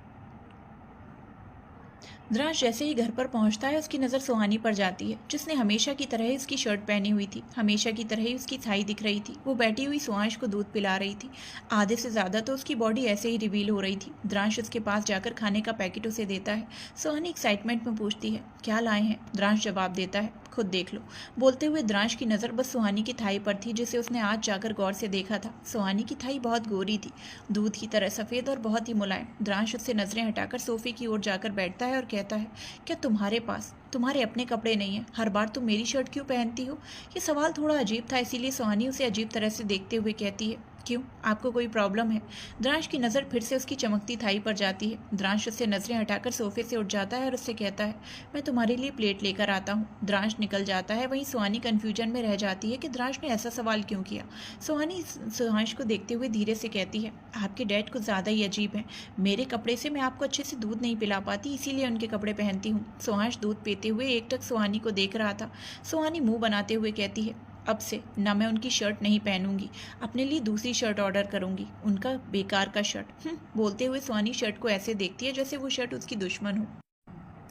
द्रांश जैसे ही घर पर पहुंचता है उसकी नज़र सुहानी पर जाती है, जिसने हमेशा की तरह ही उसकी शर्ट पहनी हुई थी, हमेशा की तरह ही उसकी थाई दिख रही थी। वो बैठी हुई सुहांश को दूध पिला रही थी। आधे से ज़्यादा तो उसकी बॉडी ऐसे ही रिवील हो रही थी। द्रांश उसके पास जाकर खाने का पैकेट उसे देता है। सुहानी एक्साइटमेंट में पूछती है, क्या लाए हैं? द्रांश जवाब देता है, खुद देख लो। बोलते हुए द्रांश की नज़र बस सुहानी की थाई पर थी, जिसे उसने आज जाकर गौर से देखा था। सुहानी की थाई बहुत गोरी थी, दूध की तरह सफ़ेद और बहुत ही मुलायम। द्रांश उससे नज़रें हटाकर सोफे की ओर जाकर बैठता है और कहता है, क्या तुम्हारे पास तुम्हारे अपने कपड़े नहीं हैं? हर बार तुम मेरी शर्ट क्यों पहनती हो? ये सवाल थोड़ा अजीब था, इसीलिए सुहानी उसे अजीब तरह से देखते हुए कहती है, क्यों, आपको कोई प्रॉब्लम है? द्रांश की नज़र फिर से उसकी चमकती थाई पर जाती है। द्रांश उससे नज़रें हटाकर सोफे से उठ जाता है और उससे कहता है, मैं तुम्हारे लिए प्लेट लेकर आता हूँ। द्रांश निकल जाता है। वहीं सुहानी कन्फ्यूजन में रह जाती है कि द्रांश ने ऐसा सवाल क्यों किया। सुहानी सुहांश को देखते हुए धीरे से कहती है, आपके डैड कुछ ज़्यादा ही अजीब हैं। मेरे कपड़े से मैं आपको अच्छे से दूध नहीं पिला पाती, इसीलिए उनके कपड़े पहनती हूँ। सुहांश दूध पीते हुए एकटक सुहानी को देख रहा था। सुहानी मुँह बनाते हुए कहती है, अब से ना मैं उनकी शर्ट नहीं पहनूंगी, अपने लिए दूसरी शर्ट ऑर्डर करूंगी, उनका बेकार का शर्ट। बोलते हुए सुहानी शर्ट को ऐसे देखती है जैसे वो शर्ट उसकी दुश्मन हो।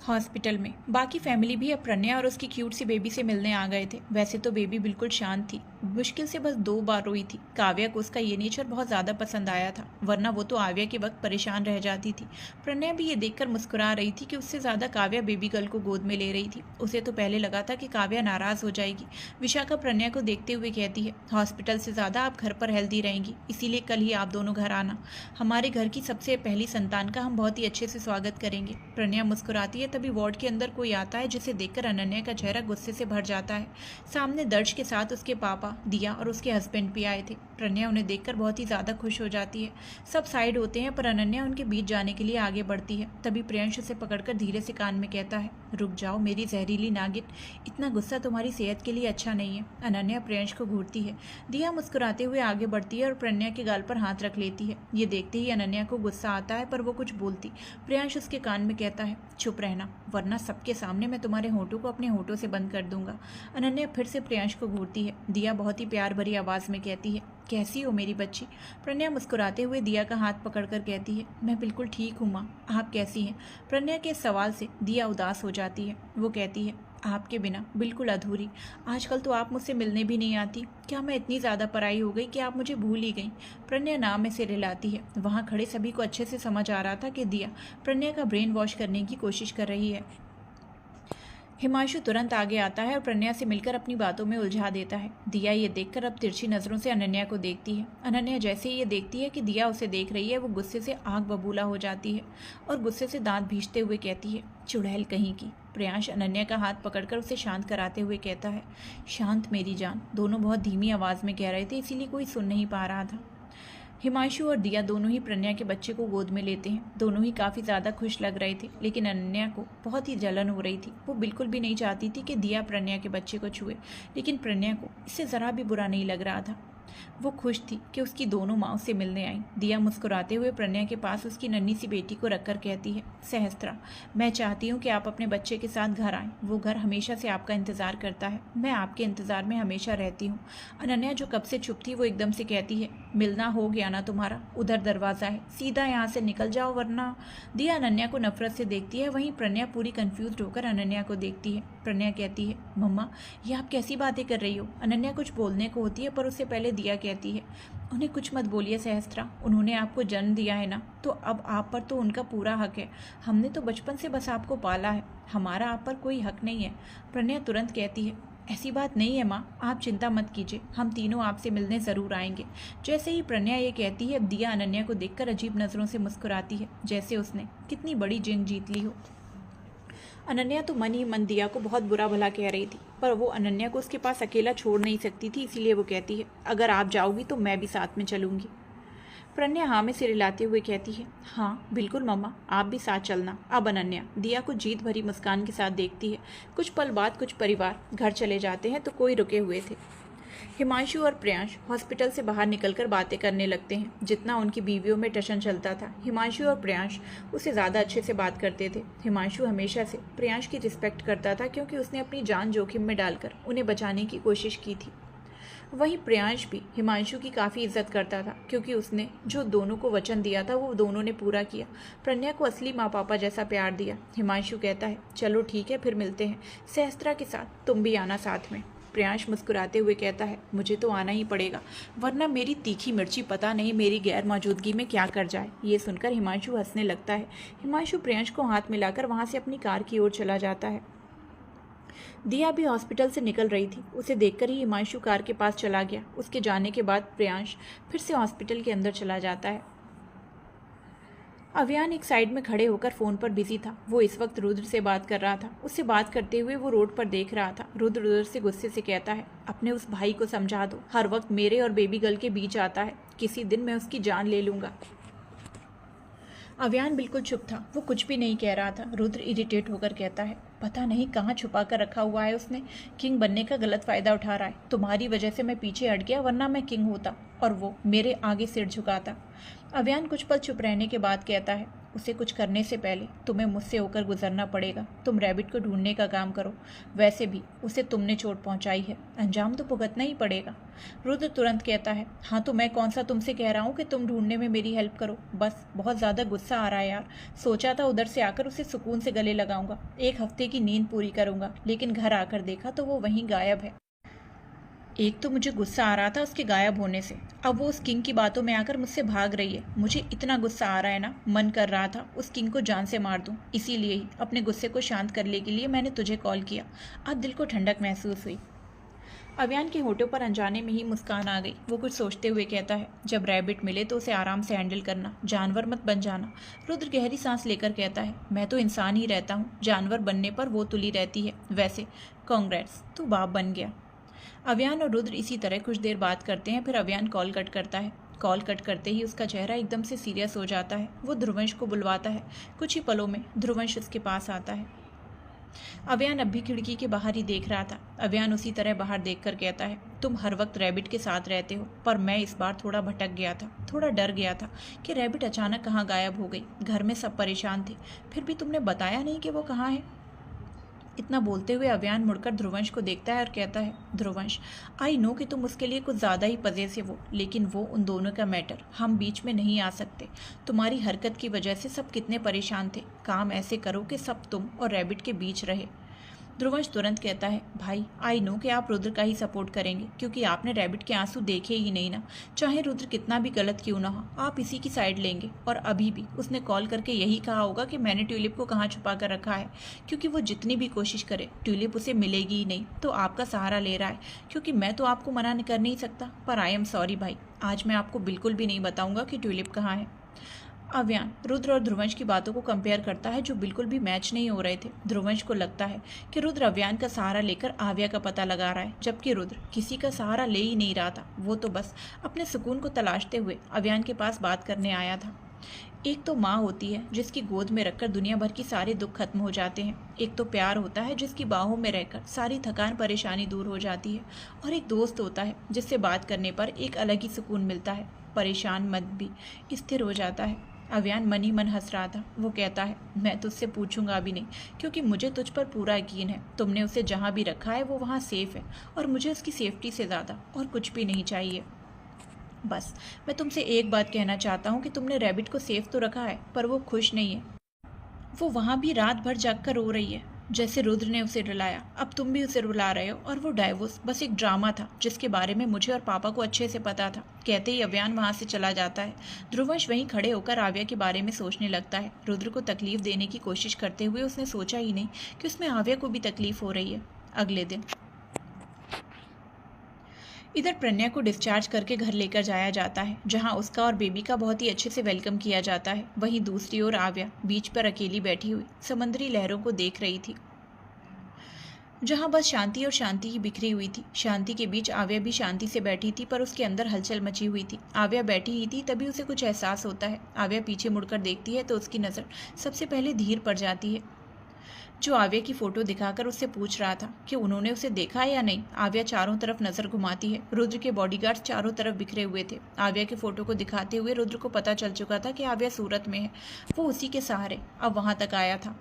हॉस्पिटल में बाकी फैमिली भी अब प्रणया और उसकी क्यूट सी बेबी से मिलने आ गए थे। वैसे तो बेबी बिल्कुल शांत थी, मुश्किल से बस 2 बार रोई थी। काव्या को उसका ये नेचर बहुत ज़्यादा पसंद आया था, वरना वो तो आव्या के वक्त परेशान रह जाती थी। प्रणया भी ये देखकर मुस्कुरा रही थी कि उससे ज़्यादा काव्या बेबी गर्ल को गोद में ले रही थी। उसे तो पहले लगा था कि काव्या नाराज़ हो जाएगी। विशाखा प्रणया को देखते हुए कहती है, हॉस्पिटल से ज़्यादा आप घर पर हेल्दी रहेंगी, इसीलिए कल ही आप दोनों घर आना। हमारे घर की सबसे पहली संतान का हम बहुत ही अच्छे से स्वागत करेंगे। प्रणया मुस्कुराती है। तभी वार्ड के अंदर कोई आता है, जिसे देखकर अनन्या का चेहरा गुस्से से भर जाता है। सामने दर्श के साथ उसके पापा, दिया और उसके हस्बैंड भी आए थे। प्रणया उन्हें देखकर बहुत ही ज़्यादा खुश हो जाती है। सब साइड होते हैं, पर अनन्या उनके बीच जाने के लिए आगे बढ़ती है। तभी प्रियंश उसे पकड़कर धीरे से कान में कहता है, रुक जाओ मेरी जहरीली नागिन, इतना गुस्सा तुम्हारी सेहत के लिए अच्छा नहीं है। अनन्या प्रियंश को घूरती है। दिया मुस्कुराते हुए आगे बढ़ती है और प्रणया के गाल पर हाथ रख लेती है। ये देखते ही अनन्या को गुस्सा आता है, पर वो कुछ बोलती। प्रियंश उसके कान में कहता है, चुप रहना, वरना सबके सामने मैं तुम्हारे होठों को अपने होठों से बंद कर दूंगा। अनन्या फिर से प्रियंश को घूरती है। दिया बहुत ही प्यार भरी आवाज़ में कहती है, कैसी हो मेरी बच्ची? प्रणया मुस्कुराते हुए दिया का हाथ पकड़कर कहती है, मैं बिल्कुल ठीक हूँ माँ, आप कैसी हैं? प्रणया के सवाल से दिया उदास हो जाती है। वो कहती है, आपके बिना बिल्कुल अधूरी। आजकल तो आप मुझसे मिलने भी नहीं आती। क्या मैं इतनी ज़्यादा पराई हो गई कि आप मुझे भूल ही गई? प्रणया नाम में सिर हिलाती है। वहाँ खड़े सभी को अच्छे से समझ आ रहा था कि दिया प्रणया का ब्रेन वॉश करने की कोशिश कर रही है। हिमांशु तुरंत आगे आता है और प्रणया से मिलकर अपनी बातों में उलझा देता है। दिया ये देखकर अब तिरछी नज़रों से अनन्या को देखती है। अनन्या जैसे ही ये देखती है कि दिया उसे देख रही है, वो गुस्से से आग बबूला हो जाती है और गुस्से से दांत भींचते हुए कहती है, चुड़ैल कहीं की। प्रियांश अनन्या का हाथ पकड़कर उसे शांत कराते हुए कहता है, शांत मेरी जान। दोनों बहुत धीमी आवाज़ में कह रहे थे, इसीलिए कोई सुन नहीं पा रहा था। हिमांशु और दिया दोनों ही प्रणया के बच्चे को गोद में लेते हैं। दोनों ही काफ़ी ज़्यादा खुश लग रहे थे, लेकिन अनन्या को बहुत ही जलन हो रही थी। वो बिल्कुल भी नहीं चाहती थी कि दिया प्रणया के बच्चे को छुए, लेकिन प्रणया को इससे ज़रा भी बुरा नहीं लग रहा था। वो खुश थी कि उसकी दोनों माँ उससे मिलने आई। दिया मुस्कुराते हुए प्रणया के पास उसकी नन्ही सी बेटी को रखकर कहती है, सहस्त्रा, मैं चाहती हूँ कि आप अपने बच्चे के साथ घर आएँ। वो घर हमेशा से आपका इंतज़ार करता है। मैं आपके इंतज़ार में हमेशा रहती हूँ। अनन्या जो कब से चुप थी, वो एकदम से कहती है, मिलना हो गया ना तुम्हारा? उधर दरवाज़ा है, सीधा यहाँ से निकल जाओ वरना। दिया अनन्या को नफरत से देखती है। वहीं प्रणया पूरी कन्फ्यूज होकर अनन्या को देखती है। प्रणया कहती है, मम्मा ये आप कैसी बातें कर रही हो? अनन्या कुछ बोलने को होती है, पर उससे पहले दिया कहती है, उन्हें कुछ मत बोलिए सहस्त्रा, उन्होंने आपको जन्म दिया है ना, तो अब आप पर तो उनका पूरा हक है। हमने तो बचपन से बस आपको पाला है, हमारा आप पर कोई हक नहीं है। प्रणया तुरंत कहती है, ऐसी बात नहीं है माँ, आप चिंता मत कीजिए, हम तीनों आपसे मिलने ज़रूर आएंगे। जैसे ही प्रणया ये कहती है, दिया अनन्या को देखकर अजीब नज़रों से मुस्कुराती है, जैसे उसने कितनी बड़ी जंग जीत ली हो। अनन्या तो मन ही मन दिया को बहुत बुरा भला कह रही थी, पर वो अनन्या को उसके पास अकेला छोड़ नहीं सकती थी, इसीलिए वो कहती है, अगर आप जाओगी तो मैं भी साथ में चलूँगी। प्रणया हाँ में सिर हिलाते हुए कहती है, हाँ बिल्कुल मम्मा, आप भी साथ चलना। अब अनन्या दिया को जीत भरी मुस्कान के साथ देखती है। कुछ पल बाद कुछ परिवार घर चले जाते हैं तो कोई रुके हुए थे। हिमांशु और प्रियांश हॉस्पिटल से बाहर निकलकर बातें करने लगते हैं। जितना उनकी बीवियों में टशन चलता था, हिमांशु और प्रियांश उससे ज़्यादा अच्छे से बात करते थे। हिमांशु हमेशा से प्रियांश की रिस्पेक्ट करता था, क्योंकि उसने अपनी जान जोखिम में डालकर उन्हें बचाने की कोशिश की थी। वहीं प्रियांश भी हिमांशु की काफ़ी इज्जत करता था, क्योंकि उसने जो दोनों को वचन दिया था वो दोनों ने पूरा किया। प्रणया को असली माँ पापा जैसा प्यार दिया। हिमांशु कहता है, चलो ठीक है, फिर मिलते हैं। सहस्त्रा के साथ तुम भी आना साथ में। प्रियांश मुस्कुराते हुए कहता है, मुझे तो आना ही पड़ेगा, वरना मेरी तीखी मिर्ची पता नहीं मेरी गैर मौजूदगी में क्या कर जाए। ये सुनकर हिमांशु हंसने लगता है। हिमांशु प्रियांश को हाथ मिलाकर वहाँ से अपनी कार की ओर चला जाता है। दिया भी हॉस्पिटल से निकल रही थी। उसे देखकर ही हिमांशु कार के पास चला गया। उसके जाने के बाद प्रियांश फिर से हॉस्पिटल के अंदर चला जाता है। अव्यान एक साइड में खड़े होकर फ़ोन पर बिजी था। वो इस वक्त रुद्र से बात कर रहा था। उससे बात करते हुए वो रोड पर देख रहा था। रुद्र से गुस्से से कहता है, अपने उस भाई को समझा दो, हर वक्त मेरे और बेबी गर्ल के बीच आता है। किसी दिन मैं उसकी जान ले लूँगा। अव्यान बिल्कुल चुप था। वो कुछ भी नहीं कह रहा था। रुद्र इरिटेट होकर कहता है, पता नहीं कहाँ छुपा कर रखा हुआ है उसने। किंग बनने का गलत फ़ायदा उठा रहा है। तुम्हारी वजह से मैं पीछे हट गया, वरना मैं किंग होता और वो मेरे आगे सिर झुकाता। अव्यान कुछ पल चुप रहने के बाद कहता है, उसे कुछ करने से पहले तुम्हें मुझसे होकर गुजरना पड़ेगा। तुम रैबिट को ढूंढने का काम करो। वैसे भी उसे तुमने चोट पहुंचाई है, अंजाम तो भुगतना ही पड़ेगा। रुद्र तुरंत कहता है, हाँ तो मैं कौन सा तुमसे कह रहा हूँ कि तुम ढूंढने में मेरी हेल्प करो। बस बहुत ज़्यादा गुस्सा आ रहा है यार। सोचा था उधर से आकर उसे सुकून से गले लगाऊंगा, एक हफ्ते की नींद पूरी करूंगा, लेकिन घर आकर देखा तो वो वहीं गायब है। एक तो मुझे गुस्सा आ रहा था उसके गायब होने से, अब वो उस किंग की बातों में आकर मुझसे भाग रही है। मुझे इतना गुस्सा आ रहा है ना, मन कर रहा था उस किंग को जान से मार दूं। इसीलिए ही अपने गुस्से को शांत करने के लिए मैंने तुझे कॉल किया। अब दिल को ठंडक महसूस हुई। अव्यान के होठों पर अनजाने में ही मुस्कान आ गई। वो कुछ सोचते हुए कहता है, जब रैबिट मिले तो उसे आराम से हैंडल करना, जानवर मत बन जाना। रुद्र गहरी सांस लेकर कहता है, मैं तो इंसान ही रहता हूँ, जानवर बनने पर वो तुली रहती है। वैसे कांग्रेट्स, तू बाप बन गया। अव्यान और रुद्र इसी तरह कुछ देर बात करते हैं। फिर अव्यान कॉल कट करता है। कॉल कट करते ही उसका चेहरा एकदम से सीरियस हो जाता है। वो ध्रुवंश को बुलवाता है। कुछ ही पलों में ध्रुवंश उसके पास आता है। अव्यान अब भी खिड़की के बाहर ही देख रहा था। अव्यान उसी तरह बाहर देखकर कहता है, तुम हर वक्त रैबिट के साथ रहते हो, पर मैं इस बार थोड़ा भटक गया था, थोड़ा डर गया था कि रैबिट अचानक कहाँ गायब हो गई। घर में सब परेशान थे, फिर भी तुमने बताया नहीं कि वो कहाँ है। इतना बोलते हुए अव्यान मुड़कर ध्रुवंश को देखता है और कहता है, ध्रुवंश, आई नो कि तुम उसके लिए कुछ ज़्यादा ही पजेसिव हो, लेकिन वो उन दोनों का मैटर, हम बीच में नहीं आ सकते। तुम्हारी हरकत की वजह से सब कितने परेशान थे। काम ऐसे करो कि सब तुम और रैबिट के बीच रहे। ध्रुवंश तुरंत कहता है, भाई आई नो कि आप रुद्र का ही सपोर्ट करेंगे, क्योंकि आपने रैबिट के आंसू देखे ही नहीं ना। चाहे रुद्र कितना भी गलत क्यों ना हो, आप इसी की साइड लेंगे। और अभी भी उसने कॉल करके यही कहा होगा कि मैंने ट्यूलिप को कहाँ छुपा कर रखा है, क्योंकि वो जितनी भी कोशिश करे ट्यूलिप उसे मिलेगी ही नहीं। तो आपका सहारा ले रहा है, क्योंकि मैं तो आपको मना कर नहीं सकता। पर आई एम सॉरी भाई, आज मैं आपको बिल्कुल भी नहीं बताऊंगा कि ट्यूलिप कहाँ है। अव्यान रुद्र और ध्रुवंश की बातों को कंपेयर करता है, जो बिल्कुल भी मैच नहीं हो रहे थे। ध्रुवंश को लगता है कि रुद्र अव्यान का सहारा लेकर आव्या का पता लगा रहा है, जबकि रुद्र किसी का सहारा ले ही नहीं रहा था। वो तो बस अपने सुकून को तलाशते हुए अव्यान के पास बात करने आया था। एक तो माँ होती है जिसकी गोद में रखकर दुनिया भर की सारे दुख खत्म हो जाते हैं। एक तो प्यार होता है जिसकी बाहों में रहकर सारी थकान परेशानी दूर हो जाती है। और एक दोस्त होता है जिससे बात करने पर एक अलग ही सुकून मिलता है। परेशान मन भी स्थिर हो जाता है। अव्यान मन ही मन हंस रहा था। वो कहता है, मैं तुझसे पूछूंगा भी नहीं, क्योंकि मुझे तुझ पर पूरा यकीन है। तुमने उसे जहाँ भी रखा है वो वहाँ सेफ है, और मुझे उसकी सेफ्टी से ज़्यादा और कुछ भी नहीं चाहिए। बस मैं तुमसे एक बात कहना चाहता हूँ कि तुमने रैबिट को सेफ तो रखा है, पर वो खुश नहीं है। वो वहाँ भी रात भर जागकर रो रही है, जैसे रुद्र ने उसे रुलाया, अब तुम भी उसे रुला रहे हो। और वो डाइवोर्स बस एक ड्रामा था, जिसके बारे में मुझे और पापा को अच्छे से पता था। कहते ही अव्यान वहाँ से चला जाता है। ध्रुवंश वहीं खड़े होकर आव्या के बारे में सोचने लगता है। रुद्र को तकलीफ देने की कोशिश करते हुए उसने सोचा ही नहीं कि उसमें आव्या को भी तकलीफ हो रही है। अगले दिन इधर प्रज्ञा को डिस्चार्ज करके घर लेकर जाया जाता है, जहां उसका और बेबी का बहुत ही अच्छे से वेलकम किया जाता है। वहीं दूसरी ओर आव्या बीच पर अकेली बैठी हुई समुद्री लहरों को देख रही थी, जहां बस शांति और शांति ही बिखरी हुई थी। शांति के बीच आव्या भी शांति से बैठी थी, पर उसके अंदर हलचल मची हुई थी। आव्या बैठी ही थी, तभी उसे कुछ एहसास होता है। आव्या पीछे मुड़कर देखती है तो उसकी नज़र सबसे पहले धीर पर जाती है, जो आव्या की फोटो दिखाकर उससे पूछ रहा था कि उन्होंने उसे देखा है या नहीं। आव्या चारों तरफ नजर घुमाती है। रुद्र के बॉडीगार्ड्स चारों तरफ बिखरे हुए थे। आव्या की फोटो को दिखाते हुए रुद्र को पता चल चुका था कि आव्या सूरत में है। वो उसी के सहारे अब वहां तक आया था।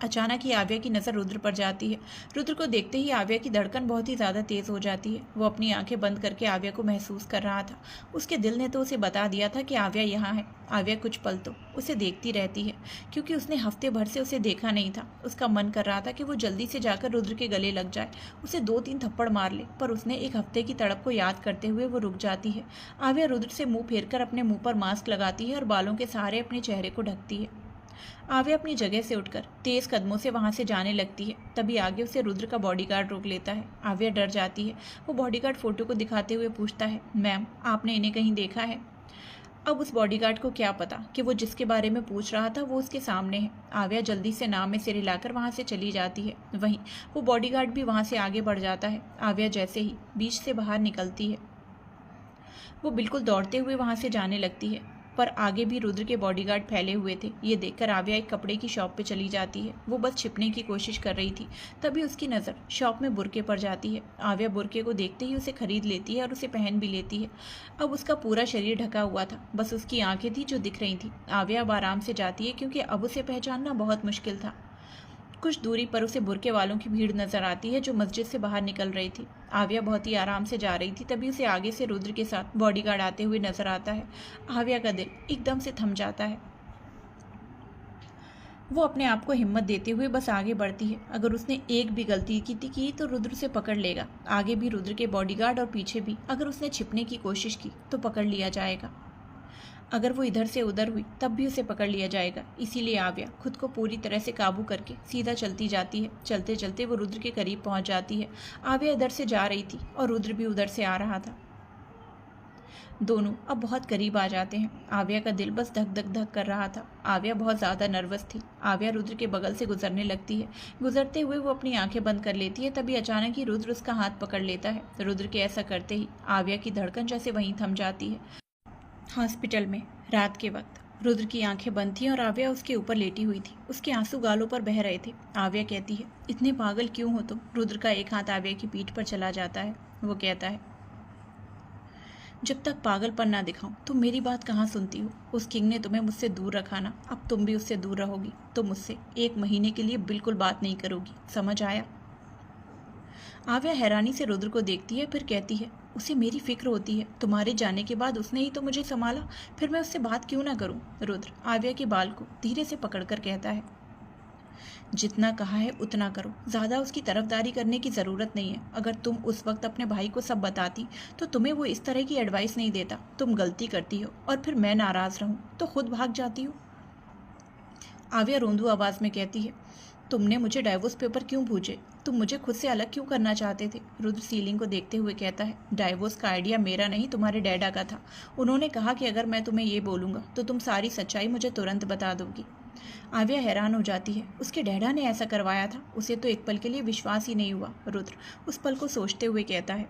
अचानक ही आव्या की नज़र रुद्र पर जाती है। रुद्र को देखते ही आव्या की धड़कन बहुत ही ज़्यादा तेज़ हो जाती है। वो अपनी आंखें बंद करके आव्या को महसूस कर रहा था। उसके दिल ने तो उसे बता दिया था कि आव्या यहाँ है। आव्या कुछ पल तो उसे देखती रहती है, क्योंकि उसने हफ्ते भर से उसे देखा नहीं था। उसका मन कर रहा था कि वो जल्दी से जाकर रुद्र के गले लग जाए, उसे 2-3 थप्पड़ मार ले, पर उसने एक हफ्ते की तड़प को याद करते हुए वो रुक जाती है। आव्या रुद्र से मुँह फेरकर अपने मुँह पर मास्क लगाती है और बालों के सहारे अपने चेहरे को ढकती है। आव्या अपनी जगह से उठकर तेज कदमों से वहां से जाने लगती है। तभी आगे उसे रुद्र का बॉडीगार्ड रोक लेता है। आव्या डर जाती है। वो बॉडीगार्ड फोटो को दिखाते हुए पूछता है, मैम आपने इन्हें कहीं देखा है? अब उस बॉडीगार्ड को क्या पता कि वो जिसके बारे में पूछ रहा था वो उसके सामने है। आव्या जल्दी से नाव में सिर हिलाकर वहाँ से चली जाती है। वहीं वो बॉडीगार्ड भी वहाँ से आगे बढ़ जाता है। आव्या जैसे ही बीच से बाहर निकलती है वो बिल्कुल दौड़ते हुए वहाँ से जाने लगती है, पर आगे भी रुद्र के बॉडीगार्ड फैले हुए थे। ये देखकर आव्या एक कपड़े की शॉप पे चली जाती है। वो बस छिपने की कोशिश कर रही थी, तभी उसकी नज़र शॉप में बुर्के पर जाती है। आव्या बुर्के को देखते ही उसे खरीद लेती है और उसे पहन भी लेती है। अब उसका पूरा शरीर ढका हुआ था, बस उसकी आंखें थी जो दिख रही थी। आव्या अब आराम से जाती है क्योंकि अब उसे पहचानना बहुत मुश्किल था। कुछ दूरी पर उसे बुर्के वालों की भीड़ नजर आती है जो मस्जिद से बाहर निकल रही थी। आव्या बहुत ही आराम से जा रही थी, तभी उसे आगे से रुद्र के साथ बॉडीगार्ड आते हुए नजर आता है। आव्या का दिल एकदम से थम जाता है। वो अपने आप को हिम्मत देते हुए बस आगे बढ़ती है। अगर उसने एक भी गलती की तो रुद्र उसे पकड़ लेगा। आगे भी रुद्र के बॉडीगार्ड और पीछे भी। अगर उसने छिपने की कोशिश की तो पकड़ लिया जाएगा। अगर वो इधर से उधर हुई तब भी उसे पकड़ लिया जाएगा। इसीलिए आव्या खुद को पूरी तरह से काबू करके सीधा चलती जाती है। चलते चलते वो रुद्र के करीब पहुंच जाती है। आव्या इधर से जा रही थी और रुद्र भी उधर से आ रहा था। दोनों अब बहुत करीब आ जाते हैं। आव्या का दिल बस धक धक धक कर रहा था। आव्या बहुत ज़्यादा नर्वस थी। आव्या रुद्र के बगल से गुजरने लगती है। गुजरते हुए वो अपनी आंखें बंद कर लेती है, तभी अचानक ही रुद्र उसका हाथ पकड़ लेता है। रुद्र के ऐसा करते ही आव्या की धड़कन जैसे वहीं थम जाती है। हॉस्पिटल में रात के वक्त रुद्र की आंखें बंद थीं और आव्या उसके ऊपर लेटी हुई थी। उसके आंसू गालों पर बह रहे थे। आव्या कहती है, इतने पागल क्यों हो तुम? रुद्र का एक हाथ आव्या की पीठ पर चला जाता है। वो कहता है, जब तक पागलपन ना दिखाऊं तुम मेरी बात कहाँ सुनती हो? उस किंग ने तुम्हें मुझसे दूर रखा ना, अब तुम भी उससे दूर रहोगी। तुम मुझसे 1 महीने के लिए बिल्कुल बात नहीं करोगी, समझ आया? आव्या हैरानी से रुद्र को देखती है, फिर कहती है, उसे मेरी फिक्र होती है। तुम्हारे जाने के बाद उसने ही तो मुझे संभाला, फिर मैं उससे बात क्यों ना करूं? रुद्र आव्या के बाल को धीरे से पकड़कर कहता है, जितना कहा है उतना करो, ज़्यादा उसकी तरफदारी करने की ज़रूरत नहीं है। अगर तुम उस वक्त अपने भाई को सब बताती तो तुम्हें वो इस तरह की एडवाइस नहीं देता। तुम गलती करती हो और फिर मैं नाराज़ रहूं तो खुद भाग जाती हो। आव्या रोंदू आवाज़ में कहती है, तुमने मुझे डाइवोर्स पेपर क्यों भेजे? तुम मुझे खुद से अलग क्यों करना चाहते थे? रुद्र सीलिंग को देखते हुए कहता है, डाइवोर्स का आइडिया मेरा नहीं तुम्हारे डैडा का था। उन्होंने कहा कि अगर मैं तुम्हें ये बोलूँगा तो तुम सारी सच्चाई मुझे तुरंत बता दोगी। आव्या हैरान हो जाती है। उसके डैडा ने ऐसा करवाया था? उसे तो एक पल के लिए विश्वास ही नहीं हुआ। रुद्र उस पल को सोचते हुए कहता है,